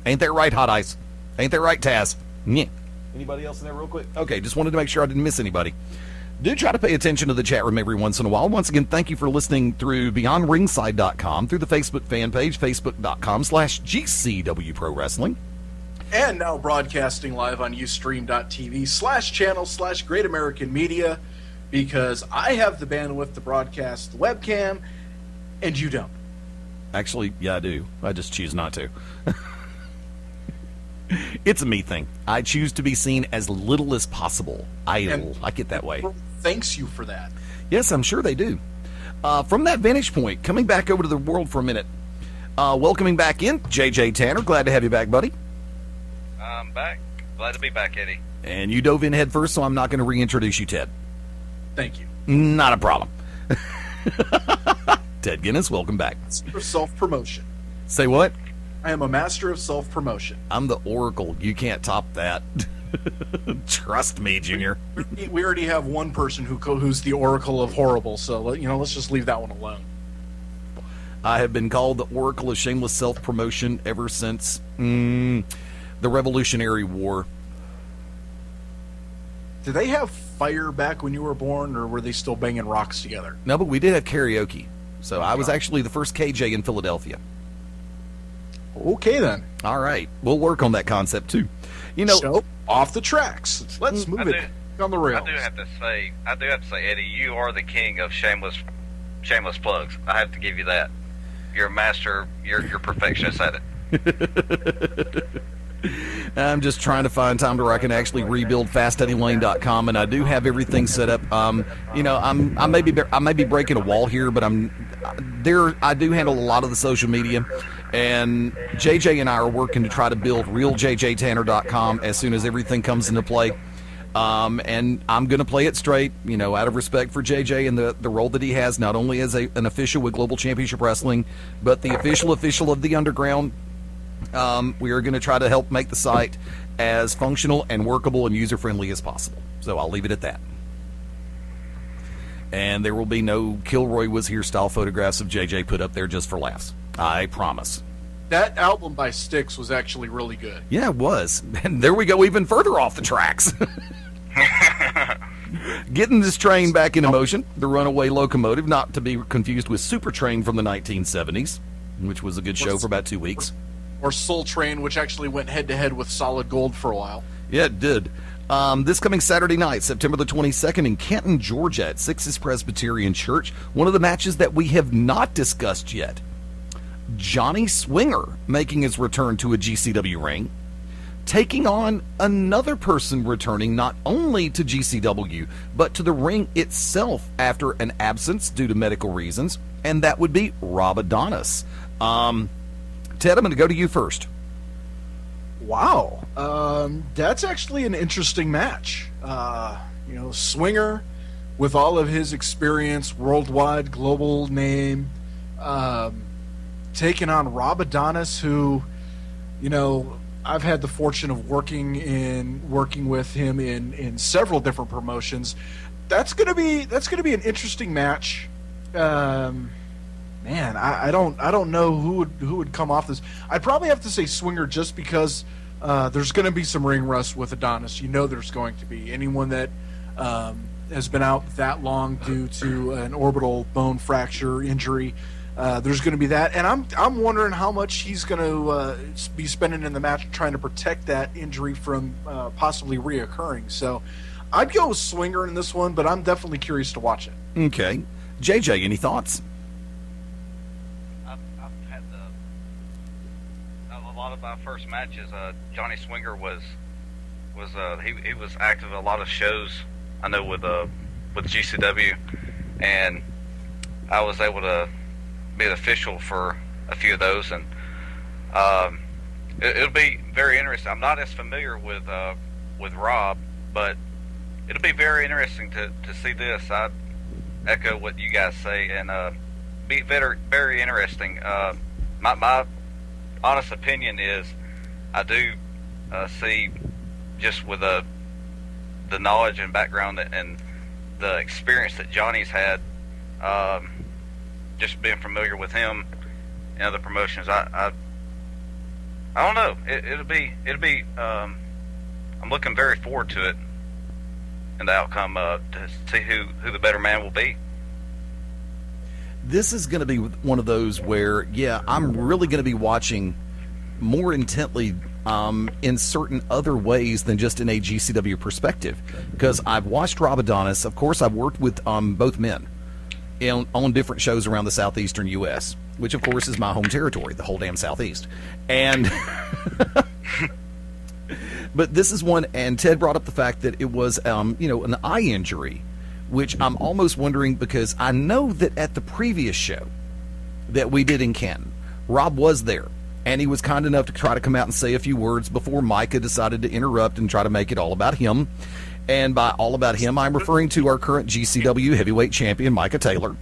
Speaker 1: Ain't that right, Hot Ice? Ain't that right, Taz? Yeah. Anybody else in there real quick? Okay, just wanted to make sure I didn't miss anybody. Do try to pay attention to the chat room every once in a while. Once again, thank you for listening through BeyondRingside.com, through the Facebook fan page, Facebook.com/GCWProWrestling.
Speaker 3: And now broadcasting live on Ustream.tv/channel/Great American Media, because I have the bandwidth to broadcast the webcam, and you don't.
Speaker 1: Actually, yeah, I do. I just choose not to. It's a me thing. I choose to be seen as little as possible. I like it that way.
Speaker 3: thanks you for that.
Speaker 1: Yes, I'm sure they do. From that vantage point, coming back over to the world for a minute, welcoming back in JJ Tanner. Glad to have you back, buddy.
Speaker 5: I'm back. Glad to be back, Eddie.
Speaker 1: And you dove in head first, so I'm not going to reintroduce you, Ted.
Speaker 3: Thank you.
Speaker 1: Not a problem. Ted Guinness, welcome back.
Speaker 3: For self-promotion.
Speaker 1: Say what?
Speaker 3: I am a master of self-promotion.
Speaker 1: I'm the Oracle. You can't top that. Trust me, Junior.
Speaker 3: We already have one person who's the Oracle of Horrible, so let's just leave that one alone.
Speaker 1: I have been called the Oracle of shameless self-promotion ever since the Revolutionary War.
Speaker 3: Did they have fire back when you were born, or were they still banging rocks together?
Speaker 1: No, but we did have karaoke. So I was actually the first KJ in Philadelphia.
Speaker 3: Okay, then.
Speaker 1: All right. We'll work on that concept, too.
Speaker 3: So, off the tracks. Let's move it on the rails.
Speaker 5: I do have to say, Eddie, you are the king of shameless plugs. I have to give you that. You're a master. You're perfectionist at it.
Speaker 1: I'm just trying to find time to where I can actually rebuild FastEddieLayne.com, and I do have everything set up. I may be breaking a wall here, but I do handle a lot of the social media, and JJ and I are working to try to build RealJJTanner.com as soon as everything comes into play. And I'm going to play it straight, out of respect for JJ and the role that he has, not only as an official with Global Championship Wrestling, but the official of the Underground. We are going to try to help make the site as functional and workable and user-friendly as possible. So I'll leave it at that. And there will be no Kilroy Was Here style photographs of JJ put up there just for laughs. I promise.
Speaker 3: That album by Styx was actually really good.
Speaker 1: Yeah, it was. And there we go even further off the tracks. Getting this train back into motion, the Runaway Locomotive, not to be confused with Super Train from the 1970s, which was a good show for about 2 weeks.
Speaker 3: Or Soul Train, which actually went head-to-head with Solid Gold for a while.
Speaker 1: Yeah, it did. This coming Saturday night, September the 22nd, in Canton, Georgia, at Sixes Presbyterian Church, one of the matches that we have not discussed yet. Johnny Swinger making his return to a GCW ring, taking on another person returning not only to GCW, but to the ring itself after an absence due to medical reasons, and that would be Rob Adonis. Ted, I'm going to go to you first.
Speaker 3: Wow. That's actually an interesting match. Swinger, with all of his experience, worldwide, global name, taking on Rob Adonis, who, I've had the fortune of working with him in several different promotions. That's gonna be an interesting match. Man, I don't know who would come off this. I'd probably have to say Swinger, just because there's going to be some ring rust with Adonis. There's going to be. Anyone that has been out that long due to an orbital bone fracture injury, there's going to be that. And I'm wondering how much he's going to be spending in the match trying to protect that injury from possibly reoccurring. So I'd go with Swinger in this one, but I'm definitely curious to watch it.
Speaker 1: Okay. JJ, any thoughts?
Speaker 5: A lot of my first matches, Johnny Swinger was he was active in a lot of shows, I know, with GCW, and I was able to be an official for a few of those, and it'll be very interesting. I'm not as familiar with Rob, but it'll be very interesting to see this. I echo what you guys say, and be very, very interesting. My honest opinion is, I do see, just with the knowledge and background and the experience that Johnny's had, just being familiar with him in other promotions, I don't know. It'll be. I'm looking very forward to it and the outcome to see who the better man will be.
Speaker 1: This is going to be one of those where, I'm really going to be watching more intently in certain other ways than just in a GCW perspective, because I've watched Rob Adonis. Of course, I've worked with both men on different shows around the southeastern U.S., which, of course, is my home territory, the whole damn Southeast. And but this is one, and Ted brought up the fact that it was, an eye injury, which I'm almost wondering, because I know that at the previous show that we did in Canton, Rob was there, and he was kind enough to try to come out and say a few words before Micah decided to interrupt and try to make it all about him. And by all about him, I'm referring to our current GCW heavyweight champion, Micah Taylor.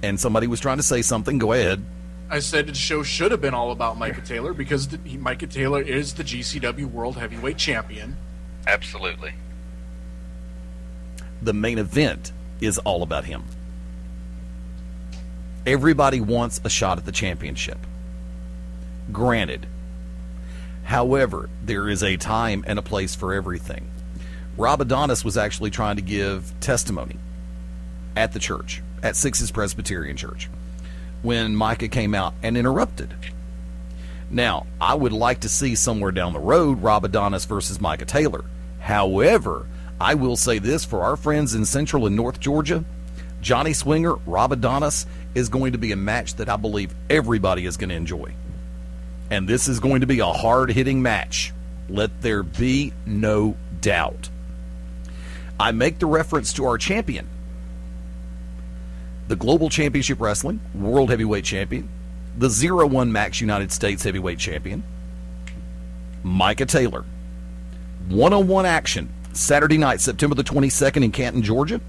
Speaker 1: And somebody was trying to say something. Go ahead.
Speaker 3: I said the show should have been all about Micah Taylor because Micah Taylor is the GCW World Heavyweight Champion.
Speaker 5: Absolutely.
Speaker 1: The main event is all about him. Everybody wants a shot at the championship. Granted. However, there is a time and a place for everything. Rob Adonis was actually trying to give testimony at the church, at Six's Presbyterian Church, when Micah came out and interrupted. Now, I would like to see somewhere down the road Rob Adonis versus Micah Taylor. However, I will say this for our friends in Central and North Georgia, Johnny Swinger, Rob Adonis is going to be a match that I believe everybody is going to enjoy. And this is going to be a hard-hitting match. Let there be no doubt. I make the reference to our champion, the Global Championship Wrestling World Heavyweight Champion, the 01 Max United States Heavyweight Champion, Micah Taylor. One-on-one action Saturday night, September the 22nd in Canton, Georgia,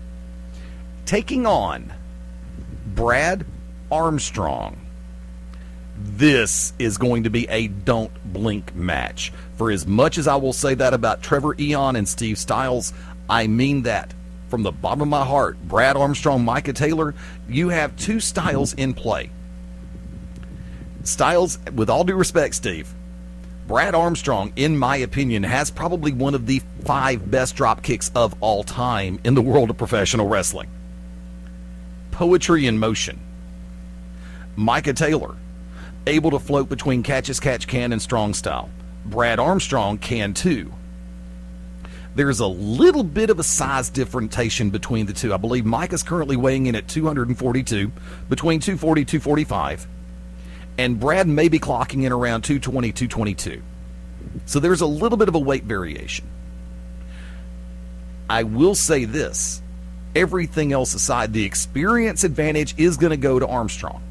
Speaker 1: taking on Brad Armstrong. This is going to be a don't blink match. For as much as I will say that about Trevor Eon and Steve Styles, I mean that from the bottom of my heart. Brad Armstrong, Micah Taylor, you have two styles in play. Styles, with all due respect, Steve, Brad Armstrong, in my opinion, has probably one of the 5 best drop kicks of all time in the world of professional wrestling. Poetry in motion. Micah Taylor, able to float between catch as catch can and strong style. Brad Armstrong can too. There's a little bit of a size differentiation between the two. I believe Micah's currently weighing in at 242, between 240 and 245. And Brad may be clocking in around 220, 222. So there's a little bit of a weight variation. I will say this. Everything else aside, the experience advantage is going to go to Armstrong.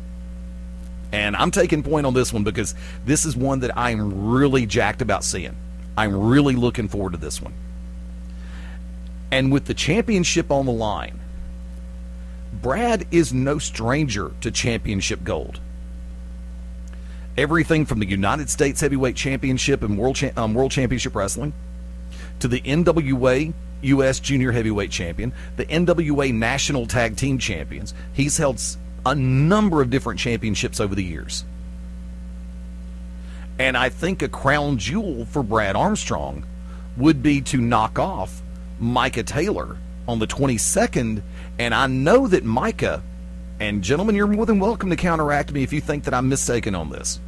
Speaker 1: And I'm taking point on this one because this is one that I'm really jacked about seeing. I'm really looking forward to this one. And with the championship on the line, Brad is no stranger to championship gold. Everything from the United States Heavyweight Championship and World Championship Wrestling to the NWA U.S. Junior Heavyweight Champion, the NWA National Tag Team Champions. He's held a number of different championships over the years. And I think a crown jewel for Brad Armstrong would be to knock off Micah Taylor on the 22nd. And I know that Micah, and gentlemen, you're more than welcome to counteract me if you think that I'm mistaken on this.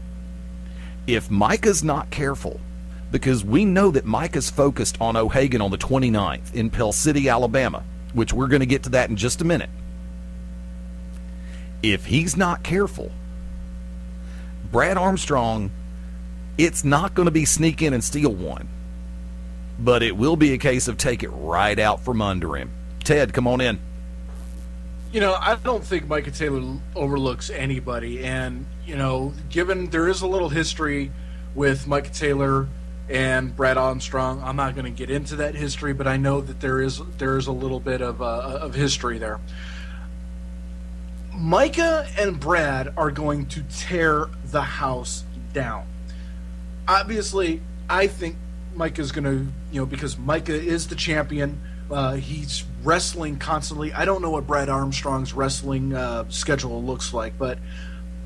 Speaker 1: If Micah's not careful, because we know that Micah's focused on O'Hagan on the 29th in Pell City, Alabama, which we're going to get to that in just a minute. If he's not careful, Brad Armstrong, it's not going to be sneak in and steal one, but it will be a case of take it right out from under him. Ted, come on in.
Speaker 3: You know, I don't think Micah Taylor overlooks anybody, and, you know, given there is a little history with Micah Taylor and Brad Armstrong, I'm not going to get into that history, but I know that there is a little bit of history there. Micah and Brad are going to tear the house down. Obviously, I think Micah's going to, you know, because Micah is the champion, he's wrestling constantly. I don't know what Brad Armstrong's wrestling schedule looks like, but,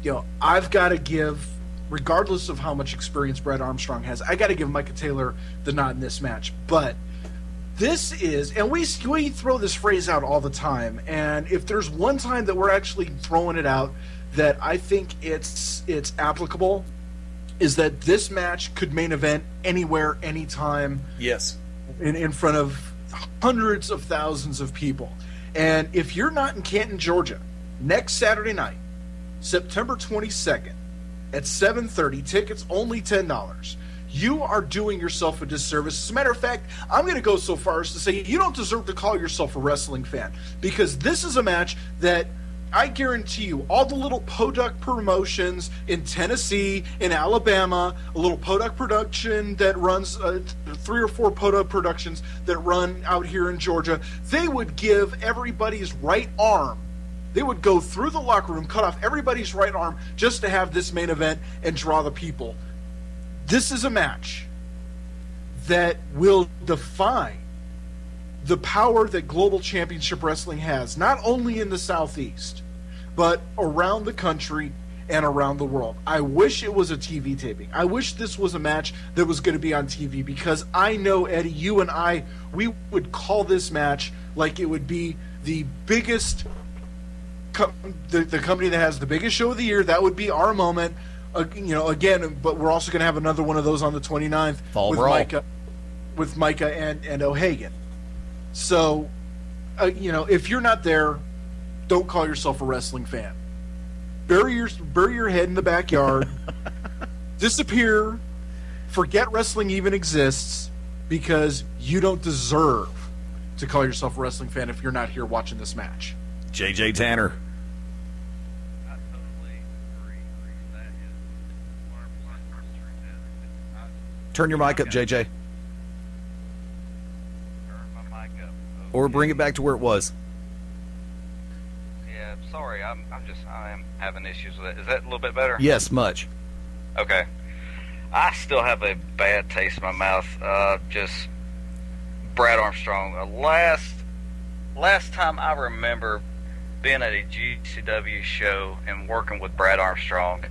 Speaker 3: you know, I've got to give, regardless of how much experience Brad Armstrong has, I got to give Micah Taylor the nod in this match. But this is, and we throw this phrase out all the time, and if there's one time that we're actually throwing it out that I think it's applicable, is that this match could main event anywhere, anytime.
Speaker 1: Yes.
Speaker 3: In front of hundreds of thousands of people. And if you're not in Canton, Georgia, next Saturday night, September 22nd, at 7:30, tickets only $10. you are doing yourself a disservice. As a matter of fact, I'm going to go so far as to say you don't deserve to call yourself a wrestling fan, because this is a match that I guarantee you, all the little Podunk promotions in Tennessee, in Alabama, a little Podunk production that runs 3 or 4 Podunk productions that run out here in Georgia, they would give everybody's right arm. They would go through the locker room, cut off everybody's right arm just to have this main event and draw the people. This is a match that will define the power that Global Championship Wrestling has, not only in the Southeast, but around the country and around the world. I wish it was a TV taping. I wish this was a match that was going to be on TV, because I know, Eddie, you and I, we would call this match like it would be the biggest, the company that has the biggest show of the year. That would be our moment. Again, but we're also going to have another one of those on the 29th with Micah and O'Hagan. So, if you're not there, don't call yourself a wrestling fan. Bury your head in the backyard. Disappear. Forget wrestling even exists, because you don't deserve to call yourself a wrestling fan if you're not here watching this match.
Speaker 1: JJ Tanner.
Speaker 5: I totally agree. That is one of the
Speaker 1: Turn your mic up, JJ.
Speaker 5: Turn my mic up.
Speaker 1: Or bring it back to where it was.
Speaker 5: Yeah, sorry, I am having issues with it. Is that a little bit better?
Speaker 1: Yes, much.
Speaker 5: Okay. I still have a bad taste in my mouth. Just Brad Armstrong. Last time I remember being at a GCW show and working with Brad Armstrong,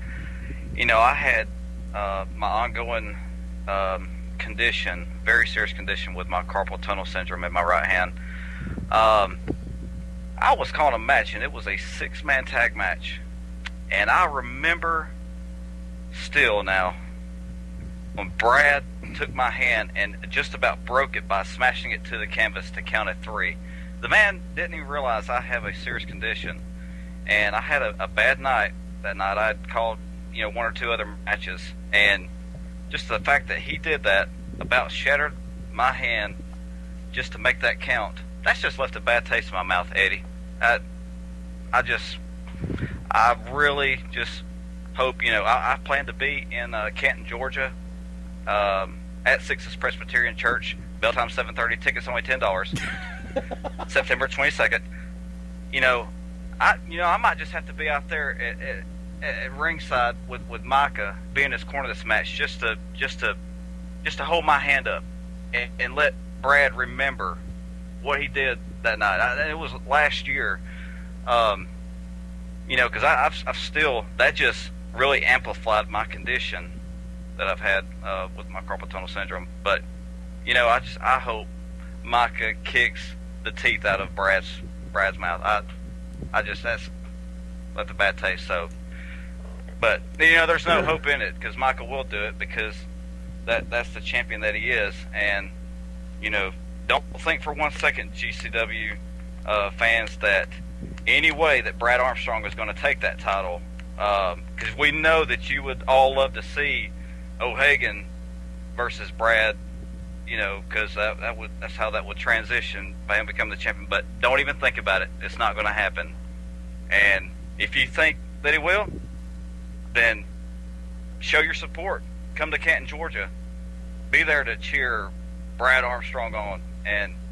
Speaker 5: I had my ongoing condition, very serious condition with my carpal tunnel syndrome in my right hand. I was calling a match, and it was a 6-man tag match. And I remember still now when Brad took my hand and just about broke it by smashing it to the canvas to count at 3. The man didn't even realize I have a serious condition. And I had a bad night that night. I'd called, 1 or 2 other matches. And just the fact that he did that, about shattered my hand just to make that count, that's just left a bad taste in my mouth, Eddie. I really just hope, I plan to be in Canton, Georgia, at Six's Presbyterian Church. Bell time 7:30. Tickets only $10. September 22nd. I might just have to be out there at ringside with Micah, be in his corner of this match, just to hold my hand up and let Brad remember what he did that night. It was last year, because I've still, that just really amplified my condition that I've had with my carpal tunnel syndrome. But I hope Micah kicks the teeth out of Brad's mouth. That's left a bad taste. So, but there's no hope in it, because Micah will do it, because that's the champion that he is. And don't think for 1 second, GCW fans, that any way that Brad Armstrong is going to take that title, because we know that you would all love to see O'Hagan versus Brad, because that's how that would transition by him becoming the champion. But don't even think about it. It's not going to happen. And if you think that he will, then show your support. Come to Canton, Georgia. Be there to cheer Brad Armstrong on.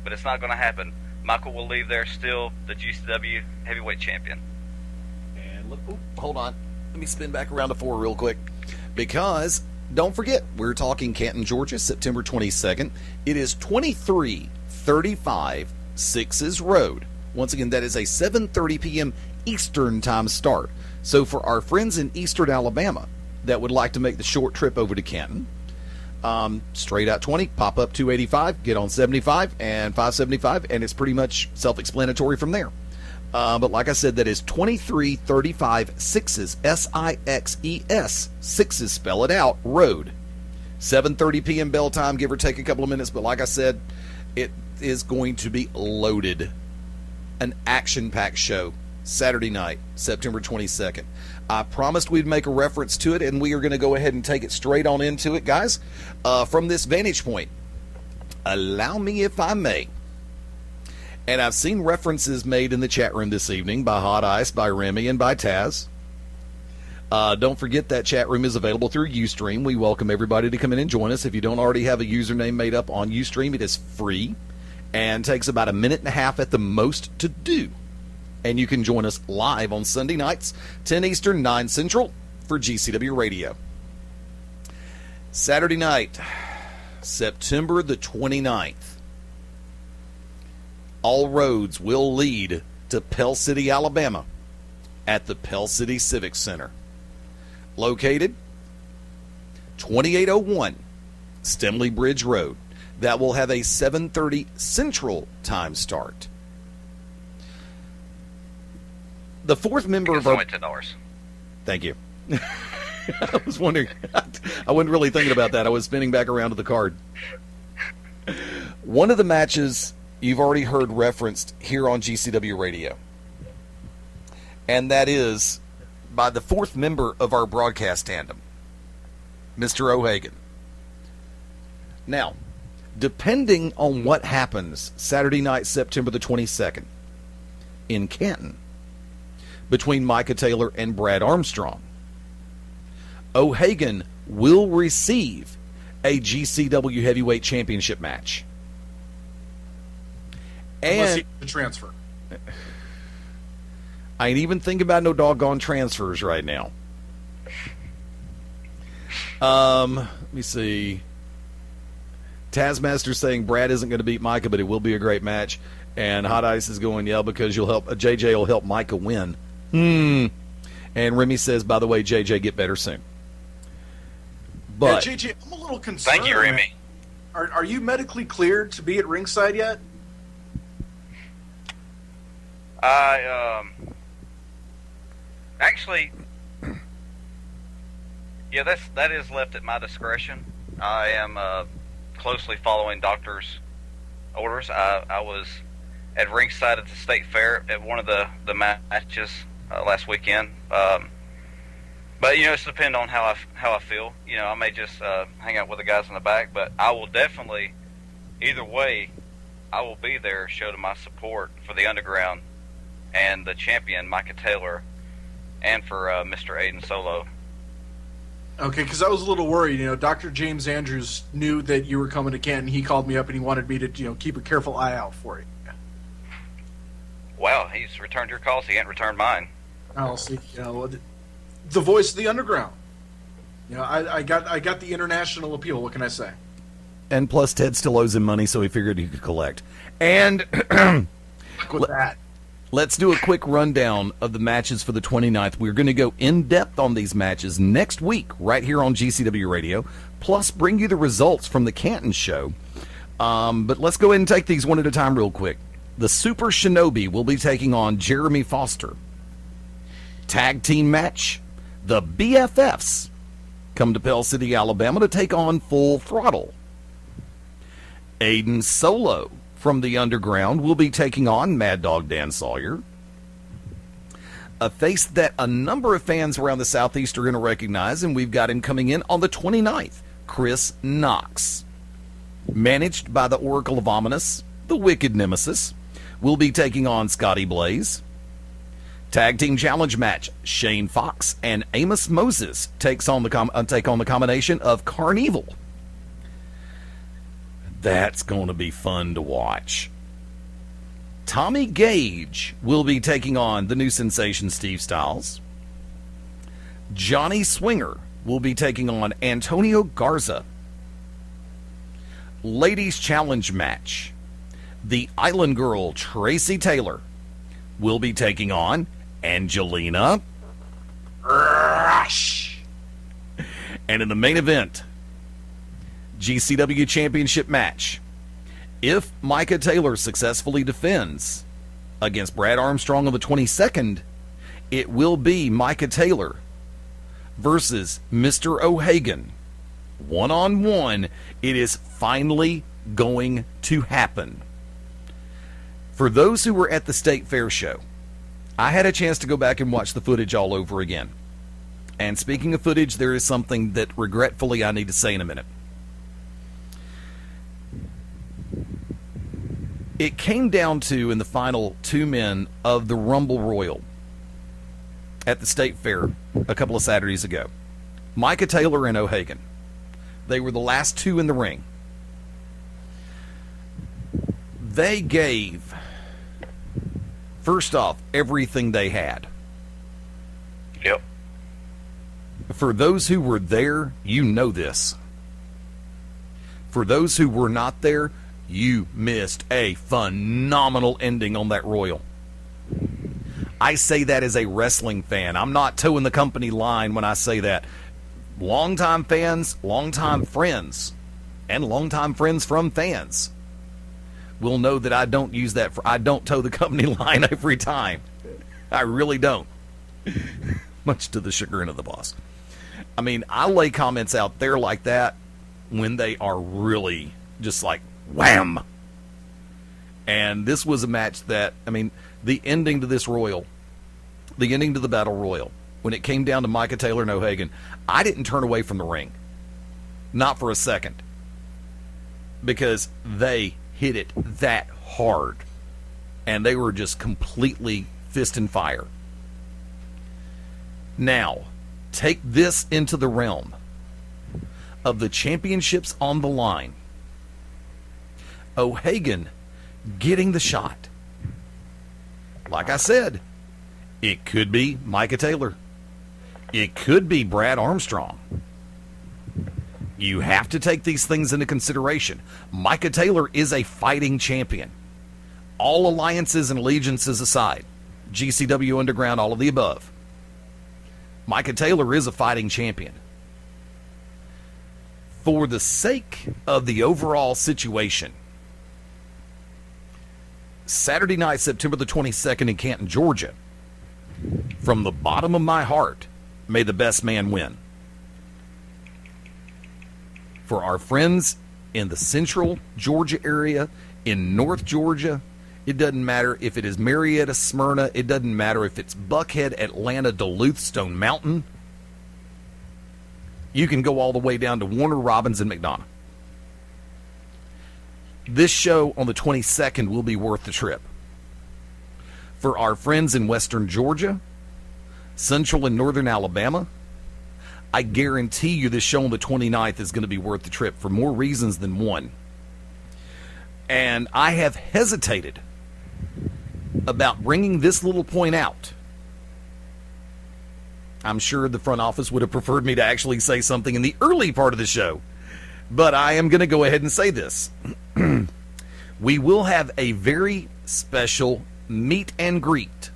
Speaker 5: But it's not going to happen. Michael will leave there still the GCW heavyweight champion.
Speaker 1: And hold on. Let me spin back around to 4 real quick. Because, don't forget, we're talking Canton, Georgia, September 22nd. It is 2335 Sixes Road. Once again, that is a 7:30 p.m. Eastern time start. So for our friends in Eastern Alabama that would like to make the short trip over to Canton, straight out 20, pop up 285, get on 75 and 575, and it's pretty much self-explanatory from there. But like I said, that is 2335 Sixes, S-I-X-E-S, Sixes, spell it out, Road. 7:30 p.m. bell time, give or take a couple of minutes, but like I said, it is going to be loaded. An action-packed show. Saturday night, September 22nd. I promised we'd make a reference to it, and we are going to go ahead and take it straight on into it, guys. From this vantage point, allow me, if I may, and I've seen references made in the chat room this evening by Hot Ice, by Remy, and by Taz. Don't forget that chat room is available through Ustream. We welcome everybody to come in and join us. If you don't already have a username made up on Ustream, it is free and takes about a minute and a half at the most to do. And you can join us live on Sunday nights, 10 Eastern, 9 Central, for GCW Radio. Saturday night, September the 29th. All roads will lead to Pell City, Alabama, at the Pell City Civic Center. Located 2801 Stemley Bridge Road. That will have a 7:30 Central time start. The fourth member of our...
Speaker 5: Only $10.
Speaker 1: Thank you. I was wondering. I wasn't really thinking about that. I was spinning back around to the card. One of the matches you've already heard referenced here on GCW Radio, and that is by the fourth member of our broadcast tandem, Mr. O'Hagan. Now, depending on what happens Saturday night, September the 22nd, in Canton, between Micah Taylor and Brad Armstrong, O'Hagan will receive a GCW Heavyweight Championship match.
Speaker 3: Unless
Speaker 1: And
Speaker 3: he transfer.
Speaker 1: I ain't even thinking about no doggone transfers right now. Let me see. Tazmaster saying Brad isn't going to beat Micah, but it will be a great match. And Hot Ice is going, yeah, because you'll help. JJ will help Micah win. And Remy says, by the way, JJ, get better soon. But
Speaker 3: yeah, JJ, I'm a little concerned.
Speaker 5: Thank you, Remy.
Speaker 3: Are you medically cleared to be at ringside yet?
Speaker 5: Actually, yeah, that is left at my discretion. I am closely following doctor's orders. I was at ringside at the State Fair at one of the matches last weekend. But it's depending on how I feel. I may just hang out with the guys in the back, but I will definitely, either way, I will be there, show my support for the Underground and the champion Micah Taylor, and for Mr. Aiden Solo.
Speaker 3: Okay, because I was a little worried. Dr. James Andrews knew that you were coming to Canton. He called me up and he wanted me to, keep a careful eye out for you.
Speaker 5: Wow, he's returned your calls. He hadn't returned mine.
Speaker 3: I'll see. The voice of the Underground. I got the international appeal. What can I say?
Speaker 1: and plus Ted still owes him money, so he figured he could collect. And
Speaker 3: with that,
Speaker 1: let's do a quick rundown of the matches for the 29th. We're going to go in-depth on these matches next week right here on GCW Radio, plus bring you the results from the Canton show. But let's go ahead and take these one at a time real quick. The Super Shinobi will be taking on Jeremy Foster. Tag team match, the BFFs come to Pell City, Alabama to take on Full Throttle. Aiden Solo from the Underground will be taking on Mad Dog Dan Sawyer. A face that a number of fans around the Southeast are going to recognize, and we've got him coming in on the 29th, Chris Knox. Managed by the Oracle of Ominous, the Wicked Nemesis, will be taking on Scotty Blaze. Tag team challenge match, Shane Fox and Amos Moses take on the combination of Carnival. That's going to be fun to watch. Tommy Gage will be taking on the new sensation Steve Styles. Johnny Swinger will be taking on Antonio Garza. Ladies challenge match, the Island Girl Tracy Taylor will be taking on Angelina Rush. And in the main event, GCW Championship match, if Micah Taylor successfully defends against Brad Armstrong on the 22nd, it will be Micah Taylor versus Mr. O'Hagan. One-on-one, it is finally going to happen. For those who were at the State Fair show, I had a chance to go back and watch the footage all over again. And speaking of footage, there is something that regretfully I need to say in a minute. It came down to, in the final 2 men of the Rumble Royal at the State Fair a couple of Saturdays ago. Micah Taylor and O'Hagan. They were the last 2 in the ring. They gave, first off, everything they had.
Speaker 5: Yep.
Speaker 1: For those who were there, you know this. For those who were not there, you missed a phenomenal ending on that Royal. I say that as a wrestling fan. I'm not towing the company line when I say that. Longtime fans, longtime friends, and longtime friends from fans will know that I don't use that I don't toe the company line every time. I really don't. Much to the chagrin of the boss. I mean, I lay comments out there like that when they are really just like wham. And this was a match that, I mean, the ending to this Royal, the ending to the Battle Royal, when it came down to Micah Taylor and O'Hagan, I didn't turn away from the ring. Not for a second. Because they hit it that hard. And they were just completely fist and fire. Now, take this into the realm of the championships on the line. O'Hagan getting the shot. Like I said, it could be Micah Taylor. It could be Brad Armstrong. You have to take these things into consideration. Micah Taylor is a fighting champion. All alliances and allegiances aside, GCW Underground, all of the above. Micah Taylor is a fighting champion. For the sake of the overall situation, Saturday night, September the 22nd in Canton, Georgia, from the bottom of my heart, may the best man win. For our friends in the central Georgia area, in North Georgia, it doesn't matter if it is Marietta, Smyrna, it doesn't matter if it's Buckhead, Atlanta, Duluth, Stone Mountain. You can go all the way down to Warner, Robins, and McDonough. This show on the 22nd will be worth the trip. For our friends in western Georgia, central and northern Alabama, I guarantee you this show on the 29th is going to be worth the trip for more reasons than one. And I have hesitated about bringing this little point out. I'm sure the front office would have preferred me to actually say something in the early part of the show. But I am going to go ahead and say this. We will have a very special meet and greet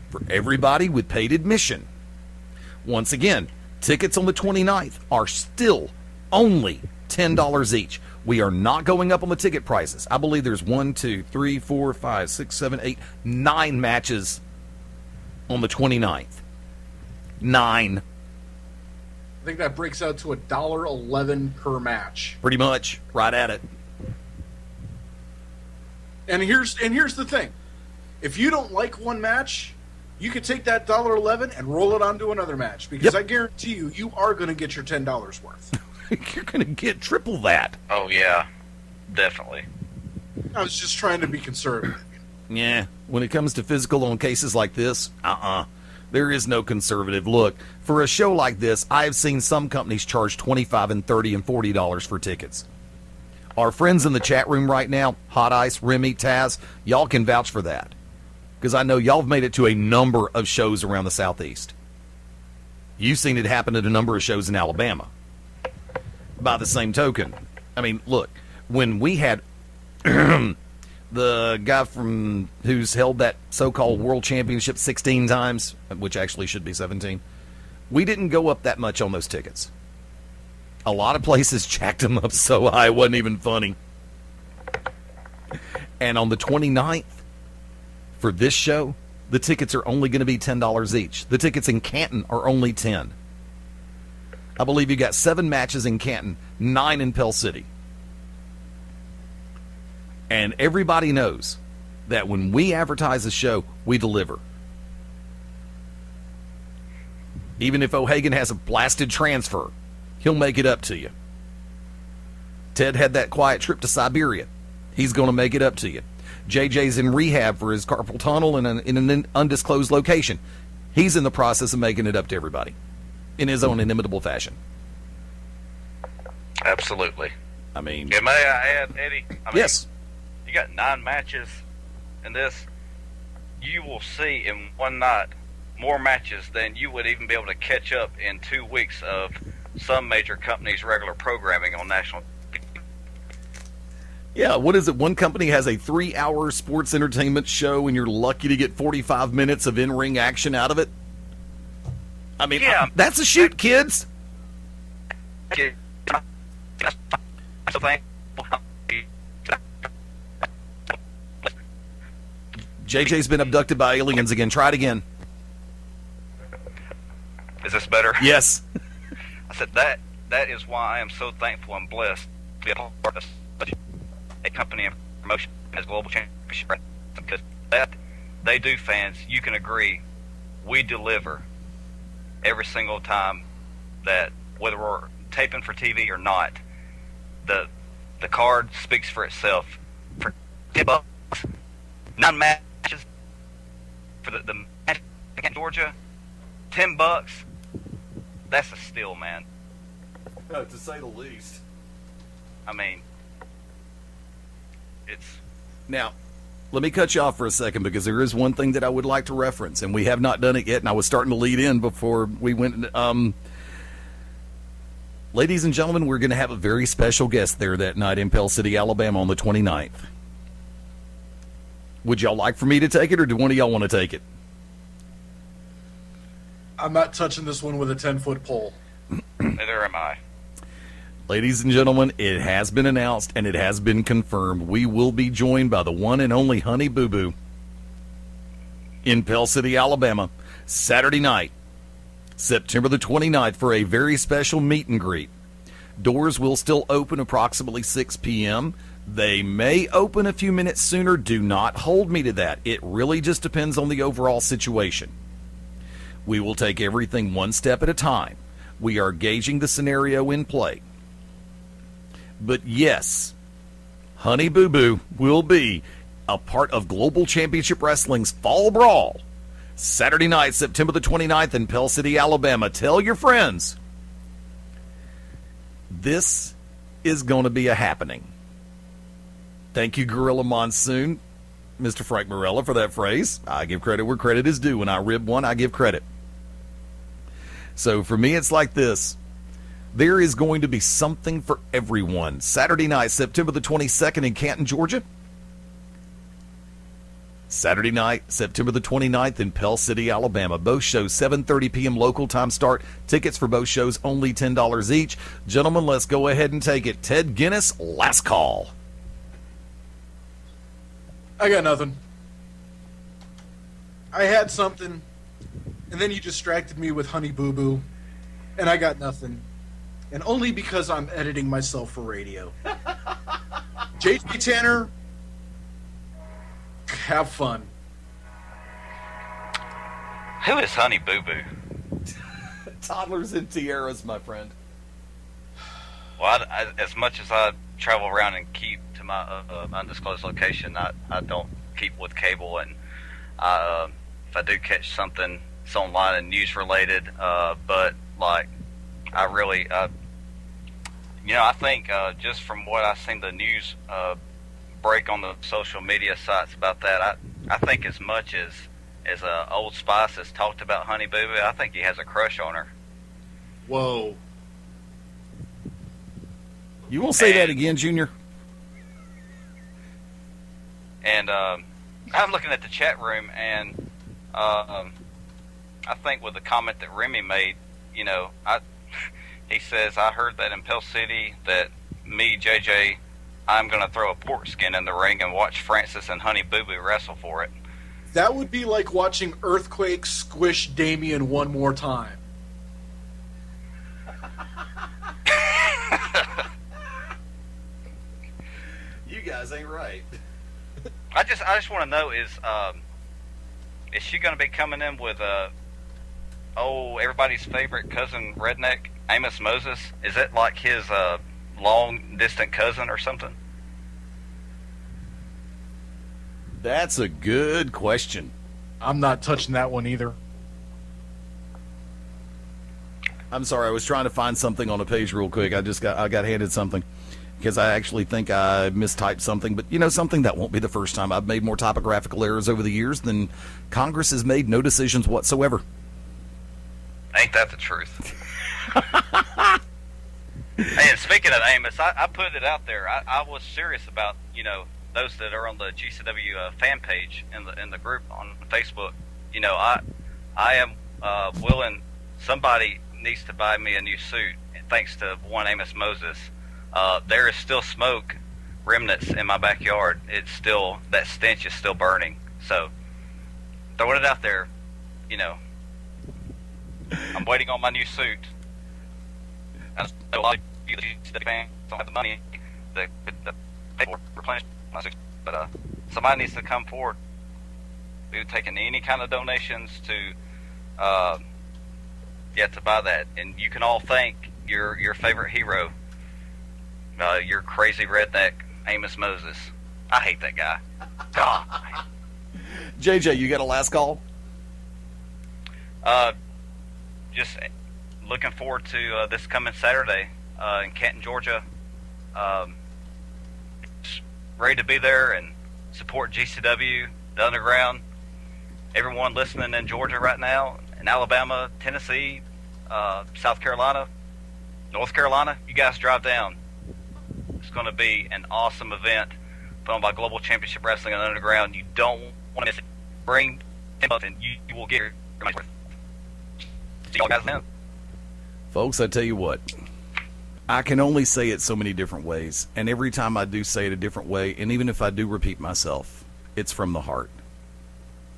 Speaker 1: for everybody with paid admission. Once again, tickets on the 29th are still only $10 each. We are not going up on the ticket prices. I believe there's 1, 2, 3, 4, 5, 6, 7, 8, 9 matches on the 29th. 9.
Speaker 3: I think that breaks out to $1.11 per match.
Speaker 1: Pretty much. Right at it.
Speaker 3: And here's the thing. If you don't like one match, you could take that $1.11 and roll it onto another match. Because I guarantee you, you are going to get your $10 worth.
Speaker 1: You're going to get triple that.
Speaker 5: Oh, yeah. Definitely.
Speaker 3: I was just trying to be conservative.
Speaker 1: Yeah. When it comes to physical on cases like this, there is no conservative look. For a show like this, I have seen some companies charge $25 and $30 and $40 for tickets. Our friends in the chat room right now, Hot Ice, Remy, Taz, y'all can vouch for that. Because I know y'all have made it to a number of shows around the Southeast. You've seen it happen at a number of shows in Alabama. By the same token, I mean, look, when we had the guy from who's held that so-called world championship 16 times, which actually should be 17, we didn't go up that much on those tickets. A lot of places jacked them up so high it wasn't even funny. And on the 29th, for this show, the tickets are only going to be $10 each. The tickets in Canton are only $10. I believe you got 7 matches in Canton, 9 in Pell City. And everybody knows that when we advertise a show, we deliver. Even if O'Hagan has a blasted transfer, he'll make it up to you. Ted had that quiet trip to Siberia. He's going to make it up to you. JJ's in rehab for his carpal tunnel in an undisclosed location. He's in the process of making it up to everybody in his own inimitable fashion.
Speaker 5: Absolutely.
Speaker 1: I mean...
Speaker 5: And may I add, Eddie?
Speaker 1: Yes.
Speaker 5: You got 9 matches in this. You will see in one night more matches than you would even be able to catch up in 2 weeks of some major company's regular programming on national TV.
Speaker 1: Yeah, what is it? One company has a 3-hour sports entertainment show and you're lucky to get 45 minutes of in-ring action out of it? I mean,
Speaker 5: yeah.
Speaker 1: That's a shoot, kids. JJ's been abducted by aliens again. Try it again.
Speaker 5: Is this better?
Speaker 1: Yes.
Speaker 5: I said that is why I am so thankful and blessed to be a part of such a company and promotion as Global Championship Wrestling, because that they do, fans. You can agree, we deliver every single time. That whether we're taping for TV or not, the card speaks for itself. For $10, 9 matches for the match against Georgia, $10. That's a steal, man.
Speaker 1: To say the least.
Speaker 5: I mean, it's...
Speaker 1: Now, let me cut you off for a second because there is one thing that I would like to reference, and we have not done it yet, and I was starting to lead in before we went... Ladies and gentlemen, we're going to have a very special guest there that night in Pell City, Alabama on the 29th. Would y'all like for me to take it, or do one of y'all want to take it?
Speaker 3: I'm not touching this one with a 10-foot pole.
Speaker 5: Neither am I.
Speaker 1: Ladies and gentlemen, it has been announced and it has been confirmed. We will be joined by the one and only Honey Boo Boo in Pell City, Alabama, Saturday night, September the 29th, for a very special meet and greet. Doors will still open approximately 6 p.m. They may open a few minutes sooner. Do not hold me to that. It really just depends on the overall situation. We will take everything one step at a time. We are gauging the scenario in play. But yes, Honey Boo Boo will be a part of Global Championship Wrestling's Fall Brawl, Saturday night, September the 29th in Pell City, Alabama. Tell your friends. This is going to be a happening. Thank you, Gorilla Monsoon, Mr. Frank Morella, for that phrase. I give credit where credit is due. When I rib one, I give credit. So for me, it's like this. There is going to be something for everyone. Saturday night, September the 22nd in Canton, Georgia. Saturday night, September the 29th in Pell City, Alabama. Both shows 7:30 p.m. local time start. Tickets for both shows only $10 each. Gentlemen, let's go ahead and take it. Ted Guinness, last call.
Speaker 3: I got nothing. I had something, and then you distracted me with Honey Boo Boo, and I got nothing. And only because I'm editing myself for radio. JP Tanner, have fun.
Speaker 5: Who is Honey Boo Boo?
Speaker 1: Toddlers and tiaras, my friend.
Speaker 5: Well, as much as I travel around and keep to my undisclosed location, I don't keep with cable, and if I do catch something, it's online and news related. But like, I really, I think just from what I've seen the news break on the social media sites about that, I think as much as Old Spice has talked about Honey Boo Boo, I think he has a crush on her.
Speaker 3: Whoa.
Speaker 1: You won't say that again, Junior?
Speaker 5: And I'm looking at the chat room, and I think with the comment that Remy made, he says, I heard that in Pell City that me, JJ, I'm going to throw a pork skin in the ring and watch Francis and Honey Boo Boo wrestle for it.
Speaker 3: That would be like watching Earthquake squish Damien one more time.
Speaker 1: You guys ain't right.
Speaker 5: I just want to know is she going to be coming in with everybody's favorite cousin redneck Amos Moses? Is it like his long distant cousin or something?
Speaker 1: That's a good question.
Speaker 3: I'm not touching that one either.
Speaker 1: I'm sorry, I was trying to find something on a page real quick. I got handed something because I actually think I mistyped something. But, something that won't be the first time. I've made more typographical errors over the years than Congress has made no decisions whatsoever.
Speaker 5: Ain't that the truth? Hey, and speaking of Amos, I put it out there. I was serious about, those that are on the GCW fan page in the group on Facebook. I am willing. Somebody needs to buy me a new suit, thanks to one Amos Moses. There is still smoke remnants in my backyard. It's still, that stench is still burning. So, throwing it out there, I'm waiting on my new suit. I know a lot of you fans don't have the money to pay for replenish my suit, but somebody needs to come forward. We're taking any kind of donations to buy that, and you can all thank your favorite hero, your crazy redneck Amos Moses. I hate that guy. God.
Speaker 1: JJ, you got a last call?
Speaker 5: Just looking forward to this coming Saturday in Canton, Georgia. Just ready to be there and support GCW, the Underground. Everyone listening in Georgia right now, in Alabama, Tennessee, South Carolina, North Carolina, you guys drive down. It's going to be an awesome event put on by Global Championship Wrestling and Underground. You don't want to miss it. Bring him up and you will get your money's worth. See y'all guys then.
Speaker 1: Folks, I tell you what, I can only say it so many different ways, and every time I do say it a different way, and even if I do repeat myself, it's from the heart.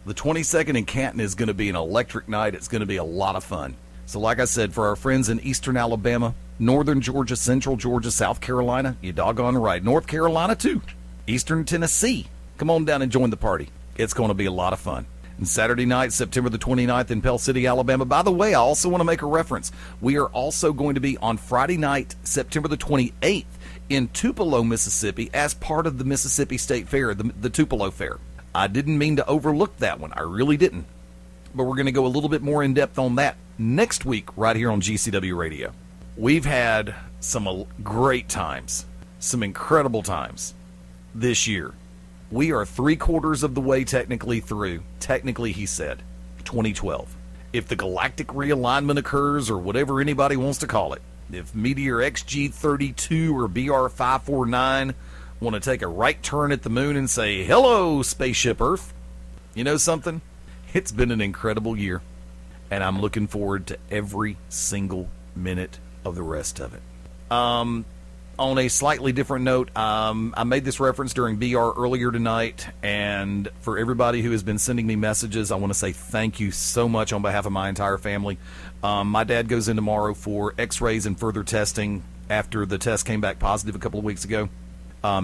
Speaker 1: The 22nd in Canton is going to be an electric night. It's going to be a lot of fun. So like I said, for our friends in eastern Alabama, northern Georgia, central Georgia, South Carolina, you doggone right, North Carolina too, eastern Tennessee, come on down and join the party. It's going to be a lot of fun. And Saturday night, September the 29th in Pell City, Alabama. By the way, I also want to make a reference. We are also going to be on Friday night, September the 28th in Tupelo, Mississippi as part of the Mississippi State Fair, the Tupelo Fair. I didn't mean to overlook that one. I really didn't. But we're going to go a little bit more in depth on that next week right here on GCW Radio. We've had some great times, some incredible times this year. We are 3/4 of the way technically through. Technically, he said, 2012. If the galactic realignment occurs, or whatever anybody wants to call it, if Meteor XG32 or BR549 want to take a right turn at the moon and say, hello, Spaceship Earth, you know something? It's been an incredible year, and I'm looking forward to every single minute of the rest of it. On a slightly different note, I made this reference during BR earlier tonight, and for everybody who has been sending me messages, I want to say thank you so much on behalf of my entire family. My dad goes in tomorrow for x-rays and further testing after the test came back positive a couple of weeks ago.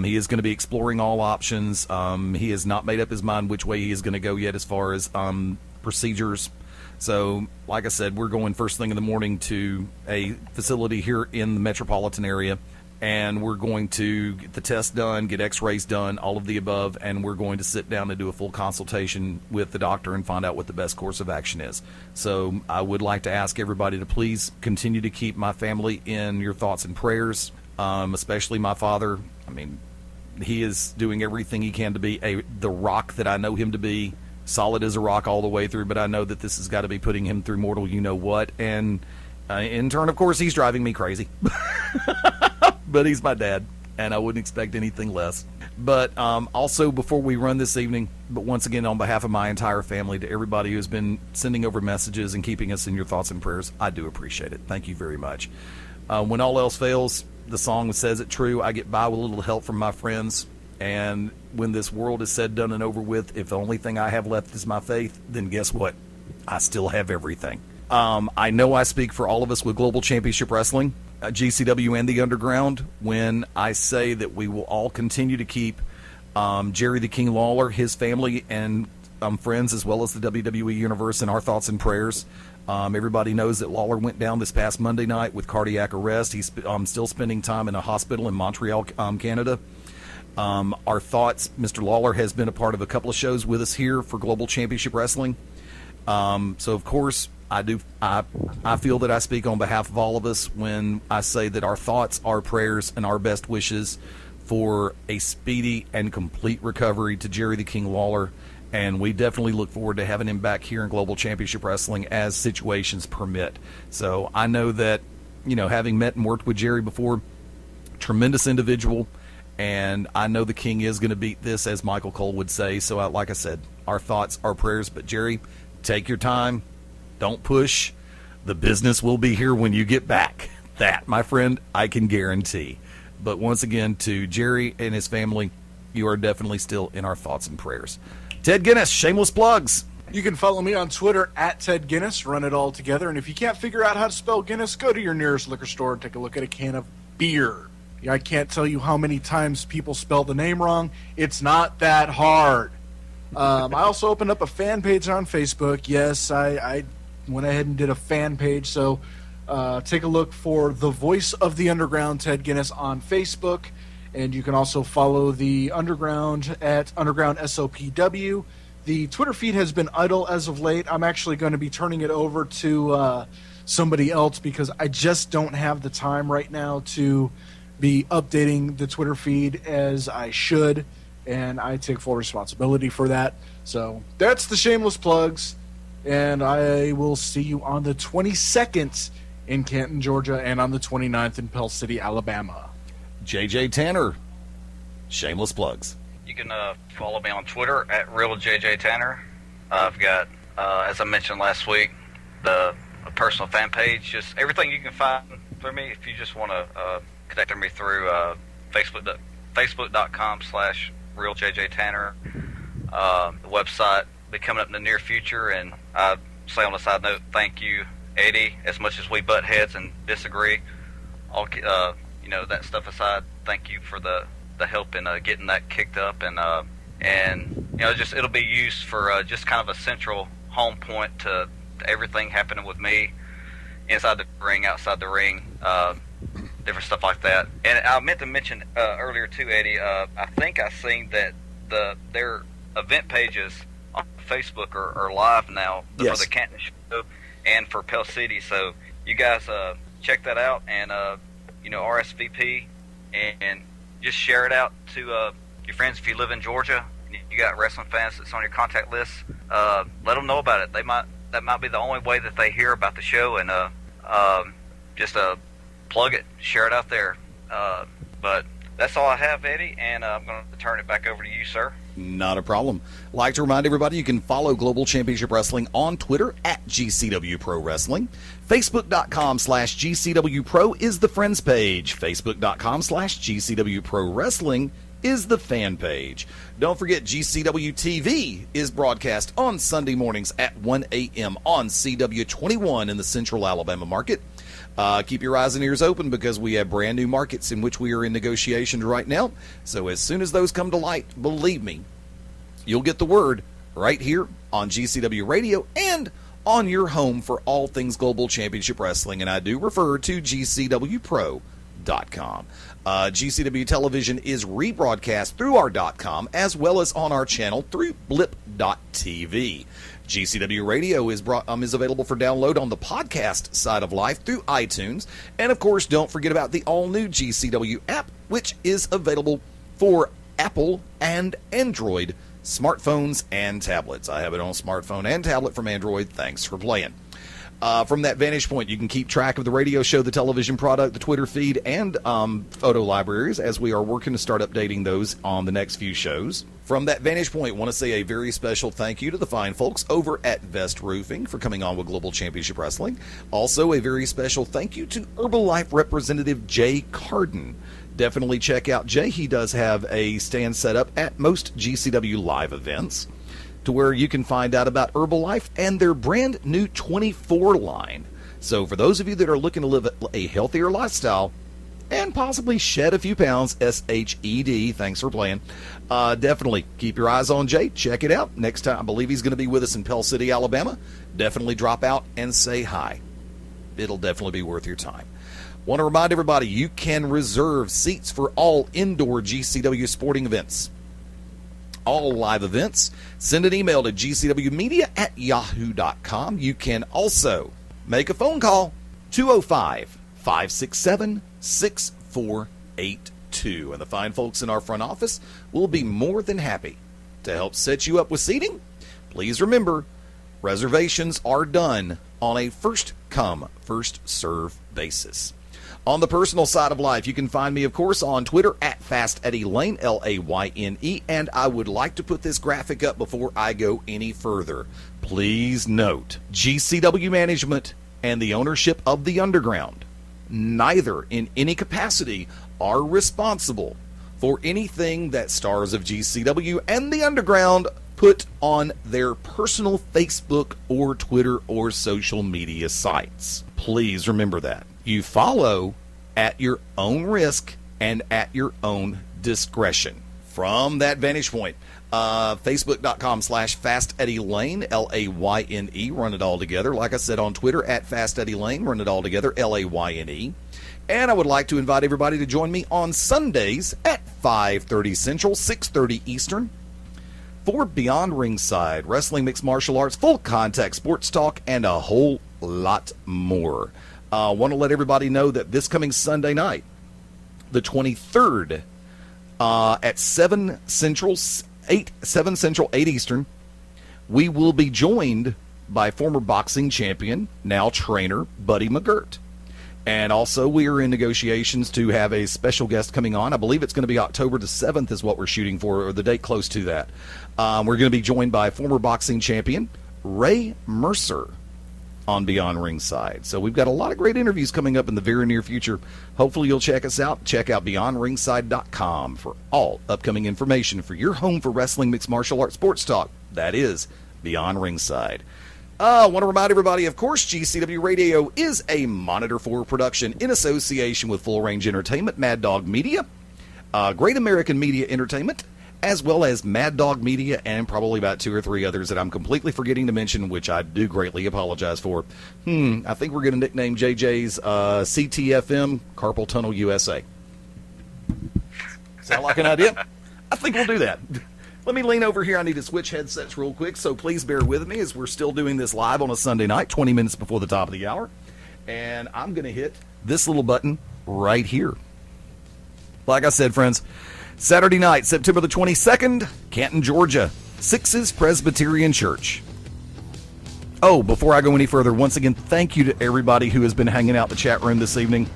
Speaker 1: He is going to be exploring all options. He has not made up his mind which way he is going to go yet as far as procedures. So, like I said, we're going first thing in the morning to a facility here in the metropolitan area, and we're going to get the test done, get x-rays done, all of the above, and we're going to sit down and do a full consultation with the doctor and find out what the best course of action is. So I would like to ask everybody to please continue to keep my family in your thoughts and prayers, especially my father. I mean, he is doing everything he can to be the rock that I know him to be, solid as a rock all the way through, but I know that this has got to be putting him through mortal you-know-what, and in turn, of course, he's driving me crazy. But he's my dad, and I wouldn't expect anything less. But also, before we run this evening, but once again, on behalf of my entire family, to everybody who's been sending over messages and keeping us in your thoughts and prayers, I do appreciate it. Thank you very much. When all else fails, the song says it true. I get by with a little help from my friends, and when this world is said, done, and over with, if the only thing I have left is my faith, then guess what? I still have everything. I know I speak for all of us with Global Championship Wrestling, GCW and the Underground, when I say that we will all continue to keep Jerry the King Lawler, his family, and friends, as well as the WWE Universe, and our thoughts and prayers. Everybody knows that Lawler went down this past Monday night with cardiac arrest. He's still spending time in a hospital in Montreal, Canada. Our thoughts. Mr. Lawler has been a part of a couple of shows with us here for Global Championship Wrestling. So of course I feel that I speak on behalf of all of us when I say that our thoughts, our prayers, and our best wishes for a speedy and complete recovery to Jerry the King Lawler. And we definitely look forward to having him back here in Global Championship Wrestling as situations permit. So I know that, having met and worked with Jerry before, tremendous individual, and I know the King is going to beat this, as Michael Cole would say. So like I said, our thoughts, our prayers. But Jerry, take your time. Don't push. The business will be here when you get back. That, my friend, I can guarantee. But once again, to Jerry and his family, you are definitely still in our thoughts and prayers. Ted Guinness, shameless plugs.
Speaker 3: You can follow me on Twitter at Ted Guinness, run it all together. And if you can't figure out how to spell Guinness, go to your nearest liquor store and take a look at a can of beer. I can't tell you how many times people spell the name wrong. It's not that hard. I also opened up a fan page on Facebook. Yes, I went ahead and did a fan page. So take a look for The Voice of the Underground, Ted Guinness, on Facebook. And you can also follow the Underground at Underground SOPW. The Twitter feed has been idle as of late. I'm actually going to be turning it over to somebody else because I just don't have the time right now to be updating the Twitter feed as I should, and I take full responsibility for that. So that's the shameless plugs, and I will see you on the 22nd in Canton, Georgia, and on the 29th in Pell City, Alabama.
Speaker 1: JJ Tanner, shameless plugs.
Speaker 5: You can follow me on Twitter at RealJJTanner. I've got, as I mentioned last week, a personal fan page. Just everything you can find through me. If you just want to connect with me through Facebook.com/RealJJTanner. The website will be coming up in the near future. And I say on a side note, thank you, Eddie. As much as we butt heads and disagree, that stuff aside, thank you for the help in getting that kicked up, and just it'll be used for just kind of a central home point to everything happening with me inside the ring, outside the ring, different stuff like that. And I meant to mention earlier too, Eddie. I think I seen that their event pages on Facebook are live now for the Canton show and for Pell City. So you guys check that out and RSVP and just share it out to your friends. If you live in Georgia and you got wrestling fans that's on your contact list, let them know about it. That might be the only way that they hear about the show, and just plug it, share it out there. But that's all I have, Eddie, and I'm going to turn it back over to you, sir.
Speaker 1: Not a problem. Like to remind everybody, you can follow Global Championship Wrestling on Twitter at GCWProWrestling. Facebook.com/GCWPro is the friends page. Facebook.com/GCWProWrestling is the fan page. Don't forget, GCW TV is broadcast on Sunday mornings at 1 a.m. on CW21 in the Central Alabama market. Keep your eyes and ears open because we have brand new markets in which we are in negotiations right now. So as soon as those come to light, believe me, you'll get the word right here on GCW Radio and on your home for all things Global Championship Wrestling. And I do refer to GCWPro.com. GCW Television is rebroadcast through our .com as well as on our channel through blip.tv. GCW Radio is available for download on the podcast side of life through iTunes. And, of course, don't forget about the all-new GCW app, which is available for Apple and Android smartphones and tablets. I have it on smartphone and tablet from Android. Thanks for playing. From that vantage point, you can keep track of the radio show, the television product, the Twitter feed, and photo libraries as we are working to start updating those on the next few shows. From that vantage point, I want to say a very special thank you to the fine folks over at Vest Roofing for coming on with Global Championship Wrestling. Also, a very special thank you to Herbalife representative Jay Carden. Definitely check out Jay. He does have a stand set up at most GCW live events, to where you can find out about Herbalife and their brand new 24 line. So for those of you that are looking to live a healthier lifestyle, and possibly shed a few pounds, SHED. Thanks for playing. Definitely keep your eyes on Jay. Check it out. Next time, I believe he's going to be with us in Pell City, Alabama. Definitely drop out and say hi. It'll definitely be worth your time. Want to remind everybody, you can reserve seats for all indoor GCW sporting events. All live events. Send an email to gcwmedia@yahoo.com. You can also make a phone call, 205-567-6482. And the fine folks in our front office will be more than happy to help set you up with seating. Please remember, reservations are done on a first-come, first-serve basis. On the personal side of life, you can find me, of course, on Twitter at FastEddieLayne, Layne, and I would like to put this graphic up before I go any further. Please note, GCW management and the ownership of the Underground, neither in any capacity are responsible for anything that stars of GCW and the Underground put on their personal Facebook or Twitter or social media sites. Please remember that. You follow at your own risk and at your own discretion. From that vantage point, Facebook.com/FastEddieLayne, Layne, run it all together. Like I said, on Twitter at FastEddieLayne, run it all together, Layne. And I would like to invite everybody to join me on Sundays at 5:30 Central, 6:30 Eastern for Beyond Ringside, wrestling, mixed martial arts, full contact sports talk, and a whole lot more. I want to let everybody know that this coming Sunday night, the 23rd, at 7 Central, 8 Eastern, we will be joined by former boxing champion, now trainer, Buddy McGirt. And also, we are in negotiations to have a special guest coming on. I believe it's going to be October the 7th is what we're shooting for, or the date close to that. We're going to be joined by former boxing champion, Ray Mercer, on Beyond Ringside. So we've got a lot of great interviews coming up in the very near future. Hopefully you'll check us out. Check out beyondringside.com for all upcoming information for your home for wrestling, mixed martial arts, sports talk. That is Beyond Ringside. I want to remind everybody, of course, GCW Radio is a Monitor 4 production in association with Full Range Entertainment, Mad Dog Media, Great American Media Entertainment, as well as Mad Dog Media, and probably about 2 or 3 others that I'm completely forgetting to mention, which I do greatly apologize for. I think we're going to nickname JJ's CTFM, Carpal Tunnel USA. Sound like an idea? I think we'll do that. Let me lean over here. I need to switch headsets real quick, so please bear with me as we're still doing this live on a Sunday night, 20 minutes before the top of the hour. And I'm going to hit this little button right here. Like I said, friends, Saturday night, September the 22nd, Canton, Georgia, Sixes Presbyterian Church. Oh, before I go any further, once again, thank you to everybody who has been hanging out in the chat room this evening.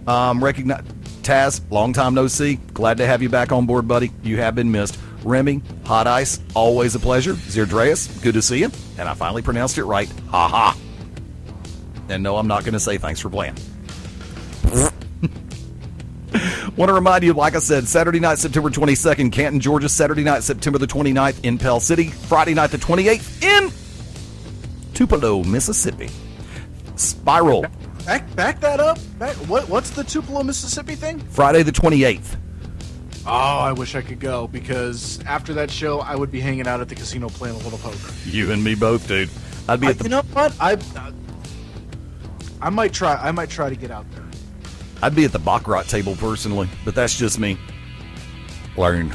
Speaker 1: Taz, long time no see. Glad to have you back on board, buddy. You have been missed. Remy, Hot Ice, always a pleasure. Zerdreas, good to see you. And I finally pronounced it right. Ha ha. And no, I'm not going to say thanks for playing. Want to remind you, like I said, Saturday night, September 22nd, Canton, Georgia. Saturday night, September the 29th in Pell City. Friday night, the 28th in Tupelo, Mississippi. Spi Ral.
Speaker 3: Back that up. What's the Tupelo, Mississippi thing?
Speaker 1: Friday the 28th.
Speaker 3: Oh, I wish I could go, because after that show, I would be hanging out at the casino playing a little poker.
Speaker 1: You and me both, dude. I'd be at the...
Speaker 3: You know what? I might try. I might try to get out there.
Speaker 1: I'd be at the Baccarat table personally, but that's just me. Learn.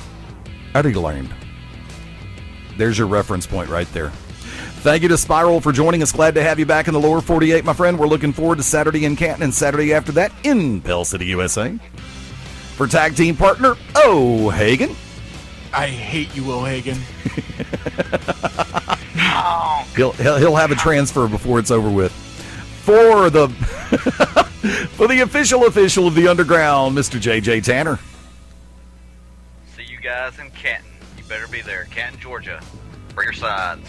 Speaker 1: Eddie Layne. There's your reference point right there. Thank you to Spi Ral for joining us. Glad to have you back in the lower 48, my friend. We're looking forward to Saturday in Canton and Saturday after that in Pell City, USA. For tag team partner, O'Hagan.
Speaker 3: I hate you, O'Hagan.
Speaker 1: He'll have a transfer before it's over with. For the for the official of the Underground, Mr. JJ Tanner.
Speaker 5: See you guys in Canton. You better be there. Canton, Georgia. For your sides.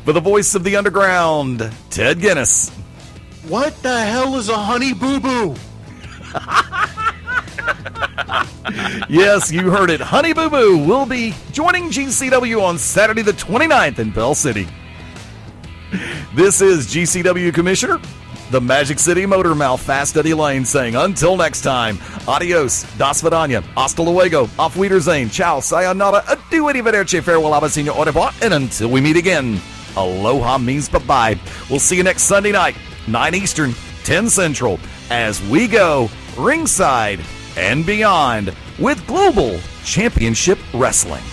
Speaker 1: For the voice of the Underground, Ted Guinness.
Speaker 3: What the hell is a honey boo-boo?
Speaker 1: Yes, you heard it. Honey Boo Boo will be joining GCW on Saturday the 29th in Pell City. This is GCW Commissioner the Magic City Motor Mouth, Fast Eddie Layne, saying until next time, adios, das vidania, hasta luego, auf Wiedersehen, ciao, sayonara, adieu, arrivederci, farewell, abasino, au revoir, and until we meet again, aloha means bye-bye. We'll see you next Sunday night, 9 Eastern, 10 Central, as we go ringside and beyond with Global Championship Wrestling.